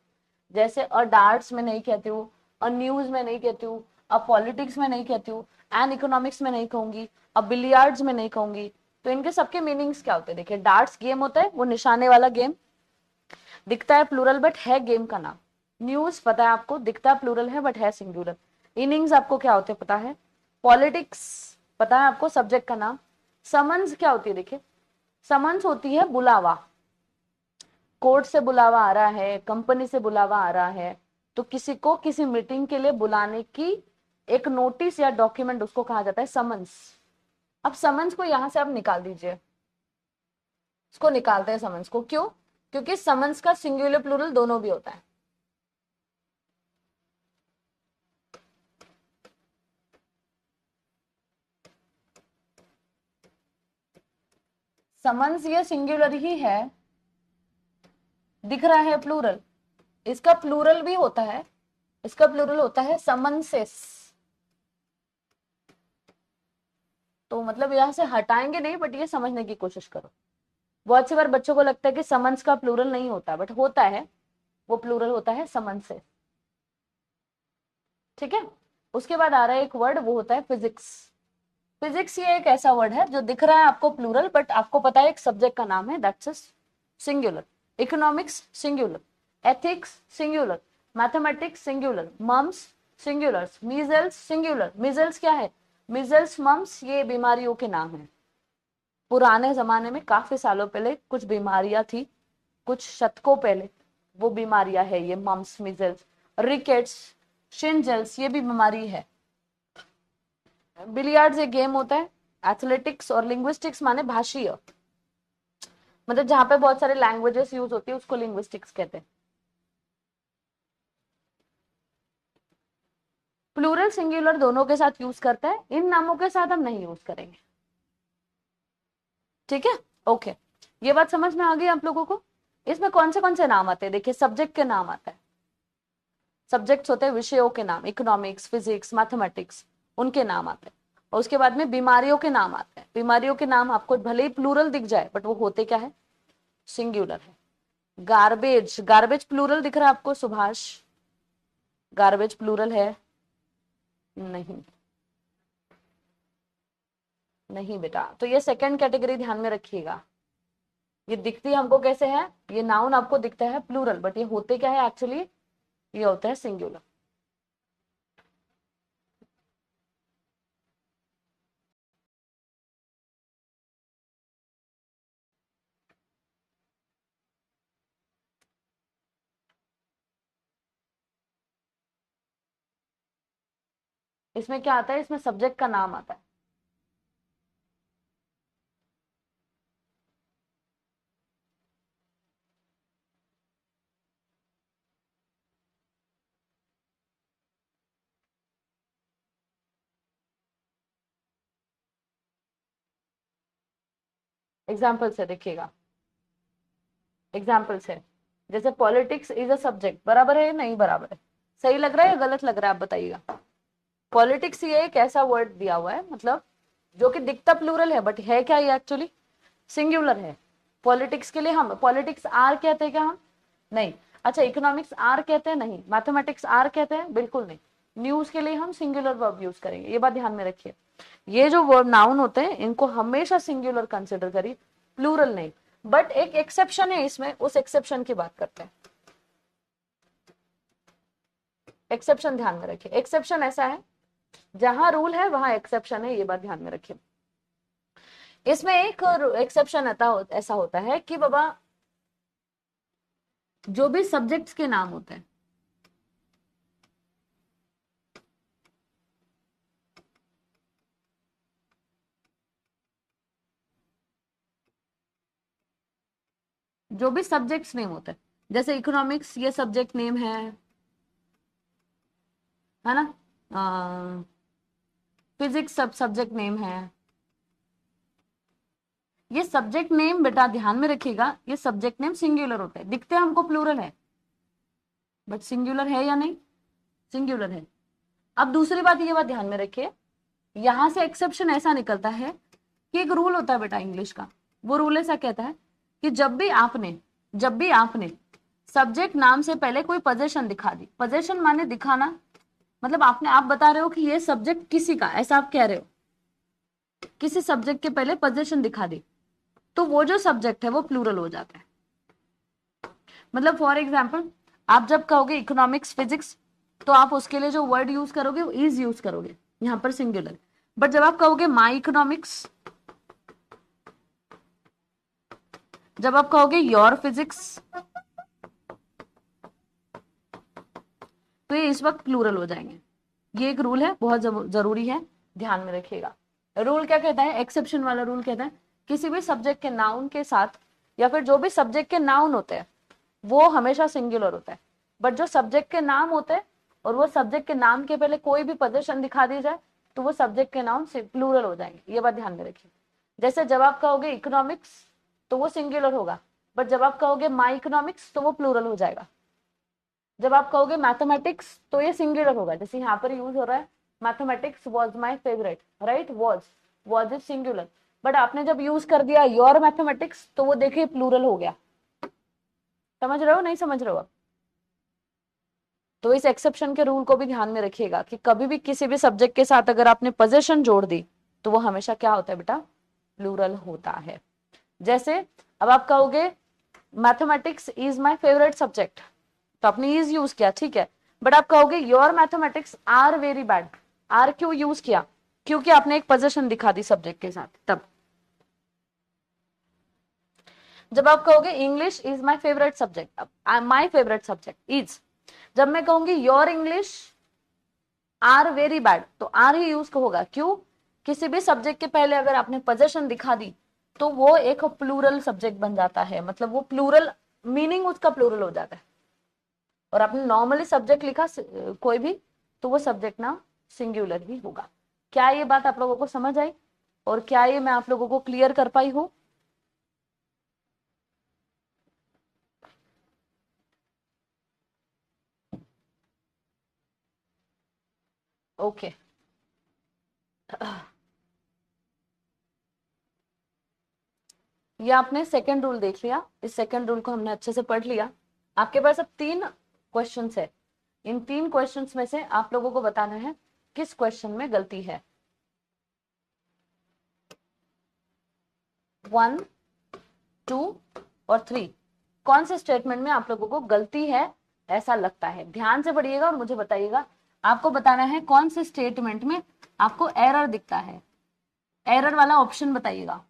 जैसे अ डार्ट्स में नहीं कहती हूँ, अ न्यूज में नहीं कहती हूँ, अ पॉलिटिक्स में नहीं कहती हूँ, एन इकोनॉमिक्स में नहीं कहूंगी, अ बिलियर्ड्स में नहीं कहूंगी। तो इनके सबके मीनिंग्स क्या होते हैं? देखिए डार्ट्स गेम होता है, वो निशाने वाला गेम, दिखता है प्लूरल बट है गेम का नाम। न्यूज पता है आपको, दिखता प्लूरल है बट है सिंगुलर। इनिंग्स आपको क्या होते हैं पता है। पॉलिटिक्स पता है आपको, सब्जेक्ट का नाम। समन्स क्या होती है? देखिए समन्स होती है बुलावा, कोर्ट से बुलावा आ रहा है, कंपनी से बुलावा आ रहा है, तो किसी को किसी मीटिंग के लिए बुलाने की एक नोटिस या डॉक्यूमेंट, उसको कहा जाता है समन्स। अब समन्स को यहां से आप निकाल दीजिए, इसको निकालते हैं समन्स को, क्यों? क्योंकि समन्स का सिंगुलर प्लूरल दोनों भी होता है। समन्स ये सिंगुलर ही है, दिख रहा है प्लूरल, इसका प्लूरल भी होता है, इसका प्लूरल होता है समन्सेस। तो मतलब यहां से हटाएंगे नहीं, बट ये समझने की कोशिश करो। बहुत सी बार बच्चों को लगता है कि समन्स का प्लूरल नहीं होता, बट होता है, वो प्लूरल होता है समन्सेस, ठीक है। उसके बाद आ रहा है एक वर्ड, वो होता है फिजिक्स। फिजिक्स ये एक ऐसा वर्ड है जो दिख रहा है आपको प्लूरल, बट आपको पता है एक सब्जेक्ट का नाम है, that's singular. Economics singular, ethics singular, mathematics singular, mumps singular, measles singular. Measles क्या है? मीजल्स मम्स ये बीमारियों के नाम है। पुराने जमाने में काफी सालों पहले कुछ बीमारियां थी, कुछ शतकों पहले, वो बीमारियां है ये मम्स, मीजल्स, रिकेट्स, शिनजल्स, ये भी बीमारी है। बिलियर्ड्स एक गेम होता है। एथलेटिक्स और लिंग्विस्टिक्स माने भाषीय, मतलब जहां पे बहुत सारे लैंग्वेजेस यूज होती है उसको लिंग्विस्टिक्स कहते हैं। प्लूरल सिंगुलर दोनों के साथ यूज करता है, इन नामों के साथ हम नहीं यूज करेंगे, ठीक है। ओके, ये बात समझ में आ गई आप लोगों को। इसमें कौन से नाम आते हैं? देखिए सब्जेक्ट के नाम आता है, सब्जेक्ट्स होते हैं विषयों के नाम, इकोनॉमिक्स, फिजिक्स, मैथमेटिक्स, उनके नाम आते हैं। और उसके बाद में बीमारियों के नाम आते हैं। बीमारियों के नाम आपको भले ही प्लूरल दिख जाए बट वो होते क्या है? सिंगुलर है। गार्बेज, गार्बेज प्लूरल दिख रहा है आपको सुभाष? गार्बेज प्लूरल है? नहीं, नहीं बेटा। तो ये सेकंड कैटेगरी ध्यान में रखिएगा। ये दिखती हमको कैसे है? ये नाउन आपको दिखता है प्लूरल बट ये होते क्या है एक्चुअली? ये होता है सिंगुलर। इसमें क्या आता है? इसमें सब्जेक्ट का नाम आता है। एग्जाम्पल से देखिएगा, एग्जाम्पल से, जैसे पॉलिटिक्स इज अ सब्जेक्ट, बराबर है या नहीं बराबर है? सही लग रहा है या गलत लग रहा है, आप बताइएगा। पॉलिटिक्स ये एक ऐसा वर्ड दिया हुआ है, मतलब जो कि दिखता प्लूरल है, बट है क्या ये एक्चुअली सिंगुलर है। पॉलिटिक्स के लिए हम पॉलिटिक्स आर कहते हैं क्या हम? नहीं। अच्छा, इकोनॉमिक्स आर कहते हैं? नहीं। मैथमेटिक्स आर कहते हैं? बिल्कुल नहीं। न्यूज के लिए हम सिंगुलर वर्ब यूज करेंगे, ये बात ध्यान में रखिए। ये जो वर्ब नाउन होते हैं इनको हमेशा सिंगुलर कंसिडर करिए, प्लूरल नहीं। बट एक एक्सेप्शन है इसमें, उस एक्सेप्शन की बात करते हैं। एक्सेप्शन ध्यान में रखिए, एक्सेप्शन ऐसा है जहां रूल है वहां एक्सेप्शन है, ये बात ध्यान में रखिए। इसमें एक एक्सेप्शन ऐसा होता है कि बाबा जो भी सब्जेक्ट्स के नाम होते हैं, जो भी सब्जेक्ट्स नेम होते हैं, जैसे इकोनॉमिक्स ये सब्जेक्ट नेम है ना? फिजिक्स सब सब्जेक्ट नेम है। ये सब्जेक्ट नेम बेटा ध्यान में रखिएगा, ये सब्जेक्ट नेम सिंगुलर होते हैं, दिखते हैं हमको प्लूरल है, बट सिंगुलर है या नहीं? सिंगुलर है। अब दूसरी बात, ये बात ध्यान में रखिए, यहां से एक्सेप्शन ऐसा निकलता है कि एक रूल होता है बेटा इंग्लिश का, वो रूल ऐसा कहता है कि जब भी आपने सब्जेक्ट नाम से पहले कोई पोजीशन दिखा दी, पोजीशन माने दिखाना, मतलब आप बता रहे हो कि ये सब्जेक्ट किसी का, ऐसा आप कह रहे हो, किसी सब्जेक्ट के पहले पोजीशन दिखा दी, तो वो जो सब्जेक्ट है वो प्लूरल हो जाता है। मतलब फॉर एग्जाम्पल, आप जब कहोगे इकोनॉमिक्स फिजिक्स, तो आप उसके लिए जो वर्ड यूज करोगे वो इज यूज करोगे, यहां पर सिंगुलर। बट जब आप कहोगे माई इकोनॉमिक्स, जब आप कहोगे योर फिजिक्स, तो ये इस वक्त प्लूरल हो जाएंगे। ये एक रूल है, बहुत जरूरी है, ध्यान में रखिएगा। रूल क्या कहता है, एक्सेप्शन वाला रूल कहता है किसी भी सब्जेक्ट के नाउन के साथ, या फिर जो भी सब्जेक्ट के नाउन होते हैं वो हमेशा सिंगुलर होता है। बट जो सब्जेक्ट के नाम होते हैं और वो सब्जेक्ट के नाम के पहले कोई भी पोजीशन दिखा दी जाए, तो वो सब्जेक्ट के नाउन प्लूरल हो जाएंगे, ये बात ध्यान में रखिए। जैसे जब आप कहोगे इकोनॉमिक्स तो वो सिंगुलर होगा, बट जब आप कहोगे माई इकोनॉमिक्स तो वो प्लूरल हो जाएगा। जब आप कहोगे मैथमेटिक्स तो ये सिंगुलर होगा, जैसे यहाँ पर यूज हो रहा है mathematics was my favourite, right? Was is singular. But आपने जब यूज कर दिया योर मैथमेटिक्स तो वो देखिए प्लूरल हो गया। समझ रहे हो नहीं समझ रहे हो? तो इस एक्सेप्शन के रूल को भी ध्यान में रखिएगा कि कभी भी किसी भी सब्जेक्ट के साथ अगर आपने पोजीशन जोड़ दी तो वो हमेशा क्या होता है बेटा, प्लूरल होता है। जैसे अब आप कहोगे mathematics is my favourite subject, तो आपने इज यूज किया, ठीक है। बट आप कहोगे your mathematics are very bad, are क्यों यूज किया? क्योंकि आपने एक पोजीशन दिखा दी सब्जेक्ट के साथ। तब जब आप कहोगे English is my favourite subject, my favourite subject is, जब मैं कहूंगी your English are very bad, तो आर ही यूज होगा, क्यों? किसी भी सब्जेक्ट के पहले अगर आपने पोजीशन दिखा दी तो वो एक प्लूरल सब्जेक्ट बन जाता है, मतलब वो प्लूरल मीनिंग उसका प्लूरल हो जाता है। और आपने नॉर्मली सब्जेक्ट लिखा कोई भी, तो वो सब्जेक्ट नाम सिंगुलर ही होगा। क्या ये बात आप लोगों को समझ आई? और क्या ये मैं आप लोगों को क्लियर कर पाई हूं? ओके। ये आपने सेकंड रूल देख लिया, इस सेकंड रूल को हमने अच्छे से पढ़ लिया। आपके पास अब 3 क्वेश्चंस है, इन 3 क्वेश्चंस में से आप लोगों को बताना है किस क्वेश्चन में गलती है। 1, 2 और 3, कौन से स्टेटमेंट में आप लोगों को गलती है ऐसा लगता है? ध्यान से पढ़िएगा और मुझे बताइएगा। आपको बताना है कौन से स्टेटमेंट में आपको एरर दिखता है, एरर वाला ऑप्शन बताइएगा।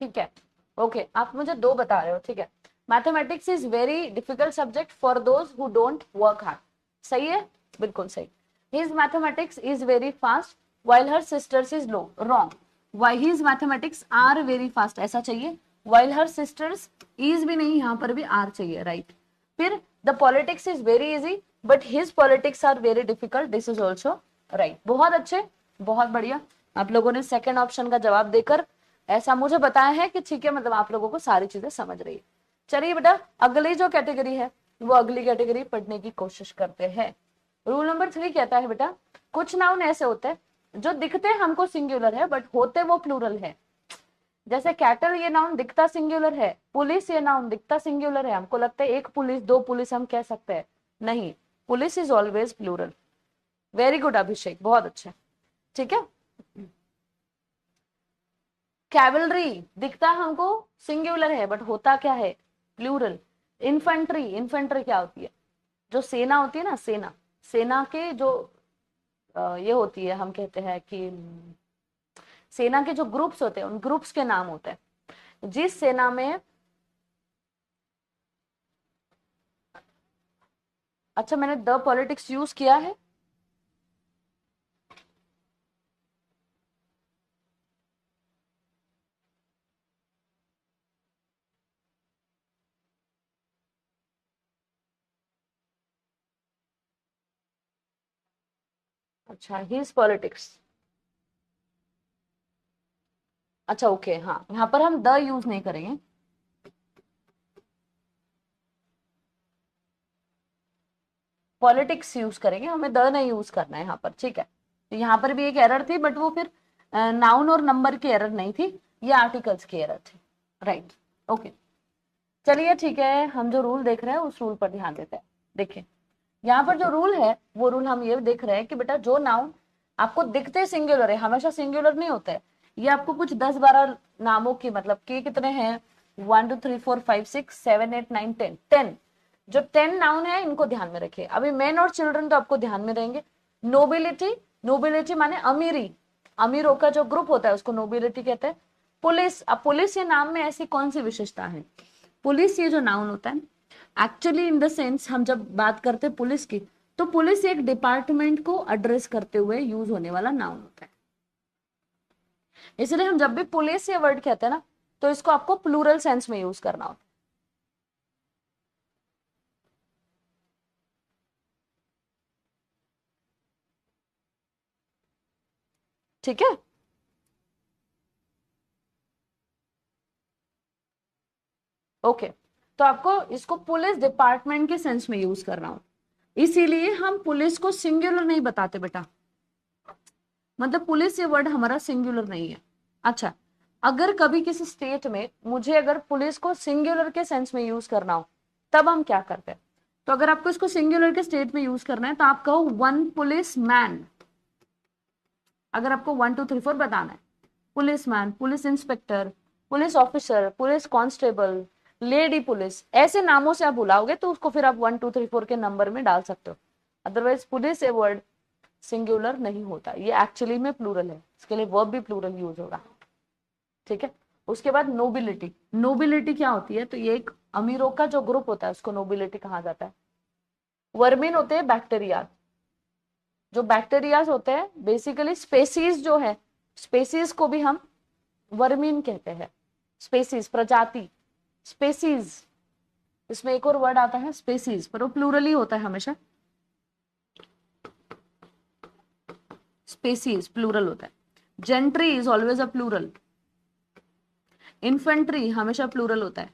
ठीक है, ओके आप मुझे दो बता रहे हो, ठीक है। Mathematics is very difficult subject for those who don't work hard, सही है, बिल्कुल सही। His mathematics is very fast while her sisters is low, wrong। why his mathematics are very fast ऐसा चाहिए, while her sisters is भी नहीं, यहाँ पर भी are चाहिए, right। फिर the politics is very easy but his politics are very difficult, this is also right। बहुत अच्छे, बहुत बढ़िया, आप लोगों ने सेकंड ऑप्शन का जवाब देकर ऐसा मुझे बताया है कि ठीक है, मतलब आप लोगों को सारी चीजें समझ रही है। चलिए बेटा, अगली जो कैटेगरी है वो अगली कैटेगरी पढ़ने की कोशिश करते हैं। रूल नंबर 3 कहता है बेटा, कुछ नाउन ऐसे होते हैं जो दिखते हमको सिंगुलर है बट होते वो प्लूरल है। जैसे कैटल ये नाउन दिखता सिंगुलर है, पुलिस ये नाउन दिखता सिंगुलर है, हमको लगता है एक पुलिस दो पुलिस हम कह सकते हैं, नहीं, police is always plural. Very good Abhishek, बहुत अच्छा, ठीक है। कैवलरी दिखता हमको सिंगुलर है बट होता क्या है, प्लूरल। इन्फेंट्री, इन्फेंट्री क्या होती है, जो सेना होती है ना, सेना, सेना के जो ये होती है, हम कहते हैं कि सेना के जो ग्रुप्स होते हैं उन ग्रुप्स के नाम होते हैं। जिस सेना में, अच्छा मैंने द पॉलिटिक्स यूज किया है, अच्छा हिज पॉलिटिक्स, अच्छा ओके, हाँ यहाँ पर हम द यूज नहीं करेंगे, पॉलिटिक्स यूज करेंगे, हमें द नहीं यूज करना है यहाँ पर, ठीक है। तो यहाँ पर भी एक एरर थी बट वो फिर नाउन और नंबर की एरर नहीं थी, ये आर्टिकल्स की एरर थी, राइट, ओके। चलिए ठीक है, हम जो रूल देख रहे हैं उस रूल पर ध्यान देते हैं। देखिए यहाँ पर जो रूल है वो रूल हम ये देख रहे हैं कि बेटा जो नाउन आपको दिखते सिंगुलर है, हमेशा सिंगुलर नहीं होता है, ये आपको कुछ 10-12 नामों की, मतलब के कितने हैं, 1 2 3 4 5 6 7 8 9 10, 10, जो 10 नाउन है इनको ध्यान में रखिए। अभी मैन और चिल्ड्रन तो आपको ध्यान में रहेंगे। नोबिलिटी, नोबिलिटी माने अमीरी, अमीरों का जो ग्रुप होता है उसको नोबिलिटी कहते हैं। पुलिस, अब पुलिस ये नाम में ऐसी कौन सी विशेषता है, पुलिस ये जो नाउन होता है एक्चुअली इन द सेंस, हम जब बात करते हैं पुलिस की, तो पुलिस एक डिपार्टमेंट को एड्रेस करते हुए यूज होने वाला नाउन होता है। इसलिए हम जब भी पुलिस ये वर्ड कहते हैं ना, तो इसको आपको प्लूरल सेंस में यूज करना होता है, ठीक है, ओके। तो आपको इसको पुलिस डिपार्टमेंट के सेंस में यूज करना होता है, इसीलिए हम पुलिस को सिंगुलर नहीं बताते बेटा, मतलब पुलिस ये वर्ड हमारा सिंगुलर नहीं है। अच्छा, अगर कभी किसी स्टेट में मुझे अगर पुलिस को सिंगुलर के सेंस में यूज करना हो तब हम क्या करते हैं, तो अगर आपको इसको सिंगुलर के स्टेट में यूज करना है तो आप कहो वन पुलिस मैन, अगर आपको 1 2 3 4 बताना है, police man, police inspector, police officer, police constable, lady police, ऐसे नामों से आप बुलाओगे तो उसको फिर आप 1 2 3 4 के नंबर में डाल सकते हो। Otherwise police a word singular नहीं होता, ये एक्चुअली में प्लूरल है, इसके लिए वर्ब भी प्लूरल यूज होगा, ठीक है। उसके बाद नोबिलिटी, नोबिलिटी क्या होती है, तो ये एक अमीरों का जो ग्रुप होता है उसको नोबिलिटी कहा जाता है। वर्मिन होते हैं बैक्टीरिया, जो बैक्टीरियाज होते हैं बेसिकली स्पेसीज जो है, स्पेसीज को भी हम वर्मिन कहते हैं, स्पेसीज प्रजाति, स्पेसीज, इसमें एक और वर्ड आता है स्पेसीज, पर वो प्लूरल ही होता है हमेशा, स्पेसीज प्लूरल होता है। Gentry is always a plural, infantry हमेशा प्लूरल होता है।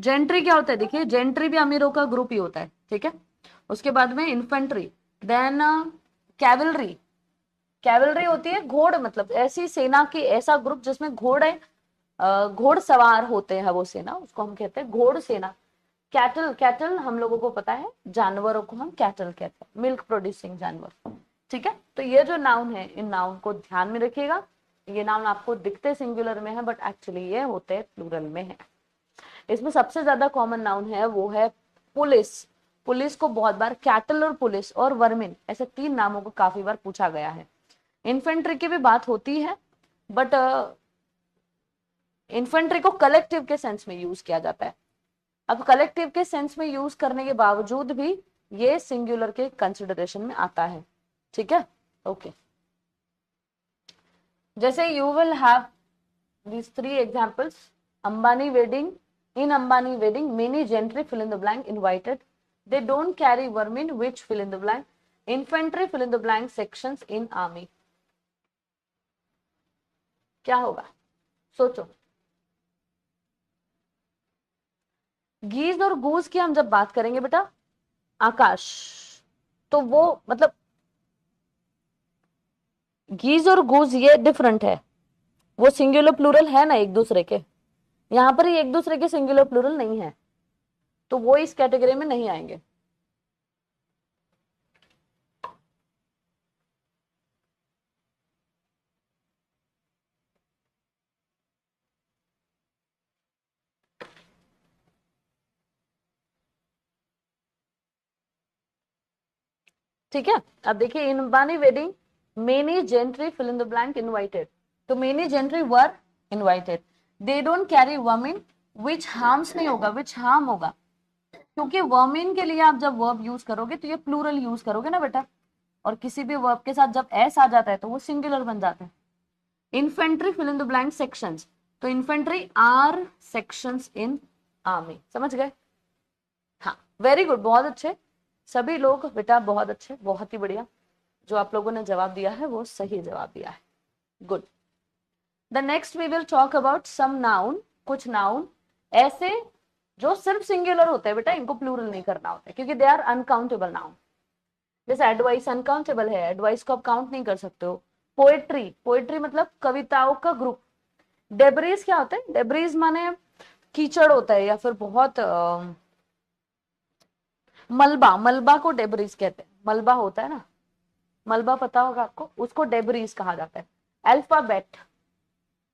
जेंट्री क्या होता है, देखिए जेंट्री भी अमीरों का ग्रुप ही होता है, ठीक है। उसके बाद में इन्फेंट्री, देन कैवलरी, कैवलरी होती है घोड़, मतलब ऐसी सेना की, ऐसा ग्रुप जिसमें घोड़े, घोड़सवार होते हैं वो सेना, उसको हम कहते हैं घोड़ सेना। कैटल, कैटल हम लोगों को पता है, जानवरों को हम कैटल कहते हैं, मिल्क प्रोड्यूसिंग जानवर, ठीक है। तो ये जो नाउन है इन नाउन को ध्यान में रखिएगा, ये नाउन आपको दिखते सिंगुलर में है बट एक्चुअली ये होते प्लूरल में है। इसमें सबसे ज्यादा कॉमन नाउन है वो है पुलिस, पुलिस को बहुत बार कैटल और पुलिस और वर्मिन ऐसे 3 नामों को काफी बार पूछा गया है। इन्फेंट्री की भी बात होती है बट इन्फेंट्री को कलेक्टिव के सेंस में यूज किया जाता है। अब कलेक्टिव के सेंस में यूज करने के बावजूद भी ये सिंगुलर के कंसिडरेशन में आता है। ठीक है, ओके। जैसे you will have these three examples. Ambani wedding. In Ambani wedding, many gentry fill in the blank invited. They don't carry vermin, which fill in the blank. Infantry fill in the blank sections in army. क्या होगा सोचो। गीज और गूज की हम जब बात करेंगे बेटा, आकाश, तो वो मतलब गीज और गूज ये डिफरेंट है, वो सिंगुलर प्लूरल है ना एक दूसरे के, यहां पर ही एक दूसरे के सिंगुलर प्लूरल नहीं है, तो वो इस कैटेगरी में नहीं आएंगे। ठीक है, अब देखिए in Ambani wedding many gentry fill in the blank invited, तो many gentry were invited. They don't carry vermin, which harms नहीं होगा, विच हार्म होगा, क्योंकि वर्मिन के लिए आप जब वर्ब यूज करोगे तो ये प्लूरल यूज करोगे ना बेटा, और किसी भी वर्ब के साथ जब एस आ जाता है तो वो सिंगुलर बन जाता है। Infantry fill in the blank sections, तो infantry are sections in army, समझ गए? हाँ, वेरी गुड, बहुत अच्छे सभी लोग बेटा, बहुत अच्छे, बहुत ही बढ़िया। जो आप लोगों ने जवाब दिया है वो सही जवाब दिया है, good. The next we will talk about some noun, कुछ नाउन ऐसे जो सिर्फ सिंगुलर होते हैं बेटा, इनको प्लूरल नहीं करना होता है क्योंकि दे आर अनकाउंटेबल नाउन। जैसे एडवाइस अनकाउंटेबल है, एडवाइस को आप काउंट नहीं कर सकते हो। पोएट्री, पोएट्री मतलब कविताओं का ग्रुप। डेब्रीज क्या होता है? डेब्रीज माने कीचड़ होता है या फिर बहुत मलबा, मलबा को डेब्रीज कहते हैं। मलबा होता है ना, मलबा पता होगा आपको, उसको डेब्रीज कहा जाता है। अल्फाबेट,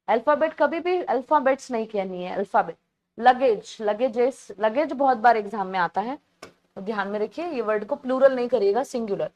अल्फाबेट कभी भी अल्फाबेट्स नहीं कहनी है, अल्फाबेट। लगेज, लगेजेस, लगेज बहुत बार एग्जाम में आता है, तो ध्यान में रखिए ये वर्ड को प्लूरल नहीं करिएगा, सिंगुलर।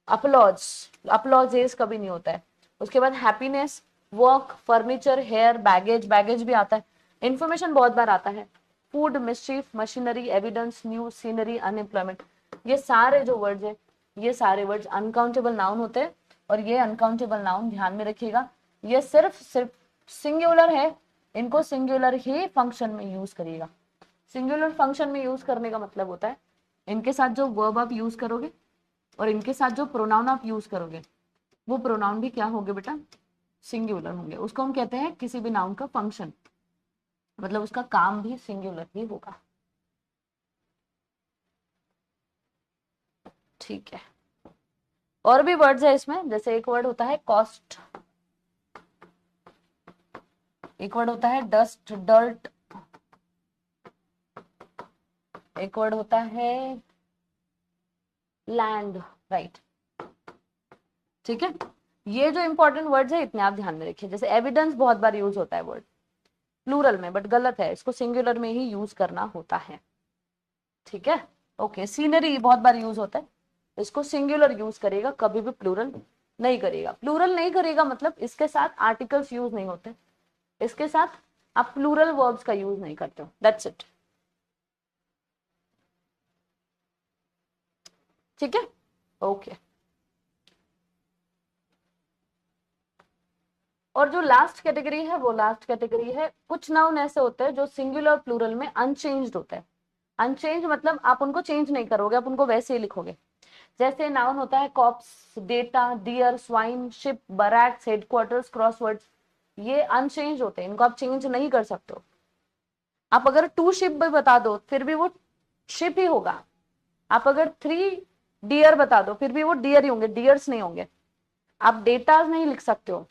अपलॉज, अपलॉजेस कभी नहीं होता है। उसके बाद happiness, work, furniture, hair, baggage, baggage भी आता है। इंफॉर्मेशन बहुत बार आता है। Food, mischief, machinery, evidence, news, scenery, unemployment, ये सारे जो वर्ड्स है, ये सारे वर्ड्स अनकाउंटेबल नाउन होते हैं। और ये अनकाउंटेबल नाउन ध्यान में रखिएगा, ये सिर्फ सिर्फ सिंगुलर है, इनको सिंगुलर ही फंक्शन में यूज करिएगा। सिंगुलर फंक्शन में यूज करने का मतलब होता है इनके साथ जो वर्ब आप यूज करोगे और इनके साथ जो प्रोनाउन आप यूज करोगे, वो प्रोनाउन भी क्या होंगे बेटा? सिंगुलर होंगे। उसको हम कहते हैं किसी भी नाउन का फंक्शन, मतलब उसका काम भी सिंगुलर ही होगा। ठीक है, और भी वर्ड्स है इसमें, जैसे एक वर्ड होता है कॉस्ट, एक वर्ड होता है डस्ट, डर्ट, एक वर्ड होता है लैंड, राइट। ठीक है, ये जो इंपॉर्टेंट वर्ड्स है इतने आप ध्यान में रखिए। जैसे एविडेंस बहुत बार यूज होता है वर्ड प्लूरल में, बट गलत है, इसको सिंगुलर में ही यूज करना होता है। ठीक है, ओके। सीनरी बहुत बार यूज होता है, इसको सिंगुलर यूज करेगा, कभी भी प्लूरल नहीं करेगा। प्लूरल नहीं करेगा मतलब इसके साथ आर्टिकल्स यूज नहीं होते, इसके साथ आप प्लूरल वर्ब्स का यूज नहीं करते हो, दैट्स इट। ठीक है, ओके। और जो लास्ट कैटेगरी है वो लास्ट कैटेगरी है, कुछ नाउन ऐसे होते हैं जो सिंगुलर प्लूरल में अनचेंज्ड होता है। अनचेंज मतलब आप उनको चेंज नहीं करोगे, आप उनको वैसे ही लिखोगे। जैसे नाउन होता है cops, data, deer, swine, ship, barracks, headquarters, crosswords, ये अनचेंज होते हैं, इनको आप चेंज नहीं कर सकते हो। आप अगर 2 शिप भी बता दो फिर भी वो शिप ही होगा। आप अगर 3 डियर बता दो फिर भी वो डियर ही होंगे, डियर्स नहीं होंगे। आप डेटा नहीं लिख सकते हो।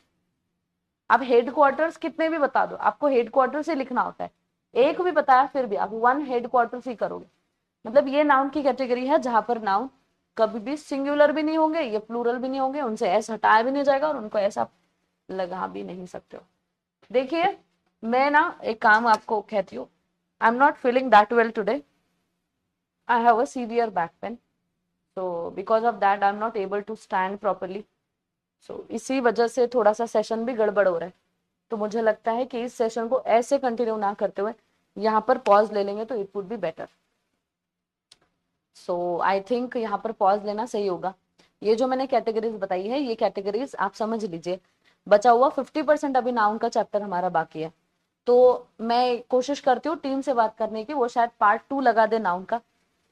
आप हेडक्वार्टर्स कितने भी बता दो, आपको हेडक्वार्टर्स ही लिखना होता है। एक भी बताया फिर भी आप 1 हेडक्वार्टर्स ही करोगे। मतलब ये नाउन की कैटेगरी है जहां पर नाउन कभी भी सिंगुलर भी नहीं होंगे, ये प्लूरल भी नहीं होंगे, उनसे ऐसा हटाया भी नहीं जाएगा और उनको ऐसा लगा भी नहीं सकते हो। देखिए मैं ना एक काम आपको कहती हूँ, आई am not feeling that well today, I have a severe back pain, so because of that I'm not able to stand properly, so इसी वजह से थोड़ा सा सेशन भी गड़बड़ हो रहा है। तो मुझे लगता है कि इस सेशन को ऐसे कंटिन्यू ना करते हुए यहाँ पर पॉज ले लेंगे तो it would be better. So I think यहाँ पर पॉज लेना सही होगा। ये जो मैंने कैटेगरीज बताई है, ये कैटेगरीज आप समझ लीजिए। बचा हुआ 50% अभी नाउन का चैप्टर हमारा बाकी है, तो मैं कोशिश करती हूँ टीम से बात करने की, वो शायद पार्ट 2 लगा दे नाउन का,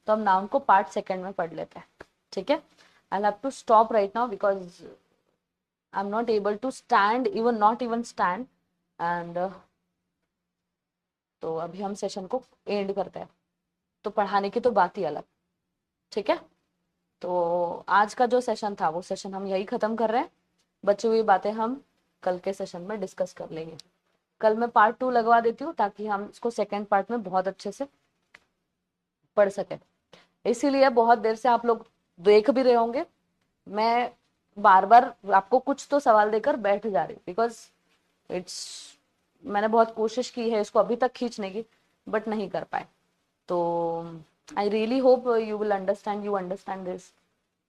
तो हम नाउन को पार्ट 2 में पढ़ लेते हैं। ठीक है, I have to stop right now because I am not able to stand, even not even stand and तो अभी हम सेशन को एंड करते हैं। तो पढ़ाने की तो बात ही अलग। ठीक है, तो आज का जो सेशन था वो सेशन हम यही खत्म कर रहे हैं। बची हुई बातें हम कल के सेशन में डिस्कस कर लेंगे। कल मैं पार्ट 2 लगवा देती हूँ ताकि हम इसको सेकेंड पार्ट में बहुत अच्छे से पढ़ सके। इसीलिए बहुत देर से आप लोग देख भी रहे होंगे, मैं बार बार आपको कुछ तो सवाल देकर बैठ जा रही, बिकॉज इट्स, मैंने बहुत कोशिश की है इसको अभी तक खींचने की, बट नहीं कर पाए। तो I really hope you will understand, you understand this.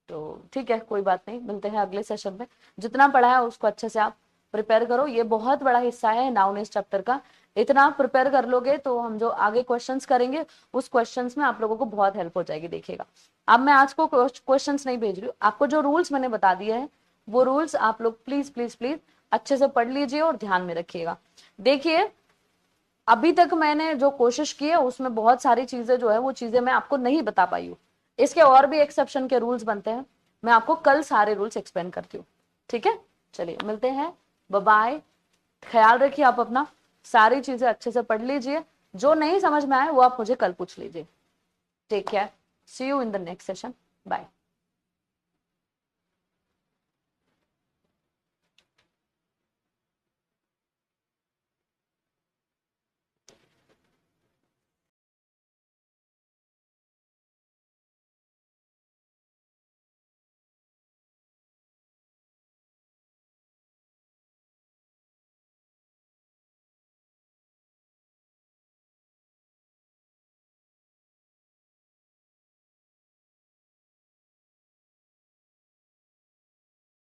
तो ठीक है, कोई बात नहीं, मिलते हैं अगले सेशन में। जितना पढ़ा है उसको अच्छे से आप प्रिपेयर करो, ये बहुत बड़ा हिस्सा है नाउन इस चैप्टर का। इतना प्रिपेयर कर लोगे तो हम जो आगे क्वेश्चंस करेंगे उस क्वेश्चंस में आप लोगों को बहुत हेल्प हो जाएगी। देखिएगा, अब मैं आज को क्वेश्चंस नहीं भेज रही हूँ आपको, जो रूल्स मैंने बता दिए हैं वो रूल्स आप लोग प्लीज प्लीज प्लीज अच्छे से पढ़ लीजिए और ध्यान में रखिएगा। देखिए, अभी तक मैंने जो कोशिश की है उसमें बहुत सारी चीजें जो है वो चीजें मैं आपको नहीं बता पाई हूँ। इसके और भी एक्सेप्शन के रूल्स बनते हैं, मैं आपको कल सारे रूल्स एक्सप्लेन करती हूँ। ठीक है, चलिए मिलते हैं, बाय बाय। ख्याल रखिए आप अपना, सारी चीजें अच्छे से पढ़ लीजिए, जो नहीं समझ में आए वो आप मुझे कल पूछ लीजिए। Take care, see you in the next session, bye.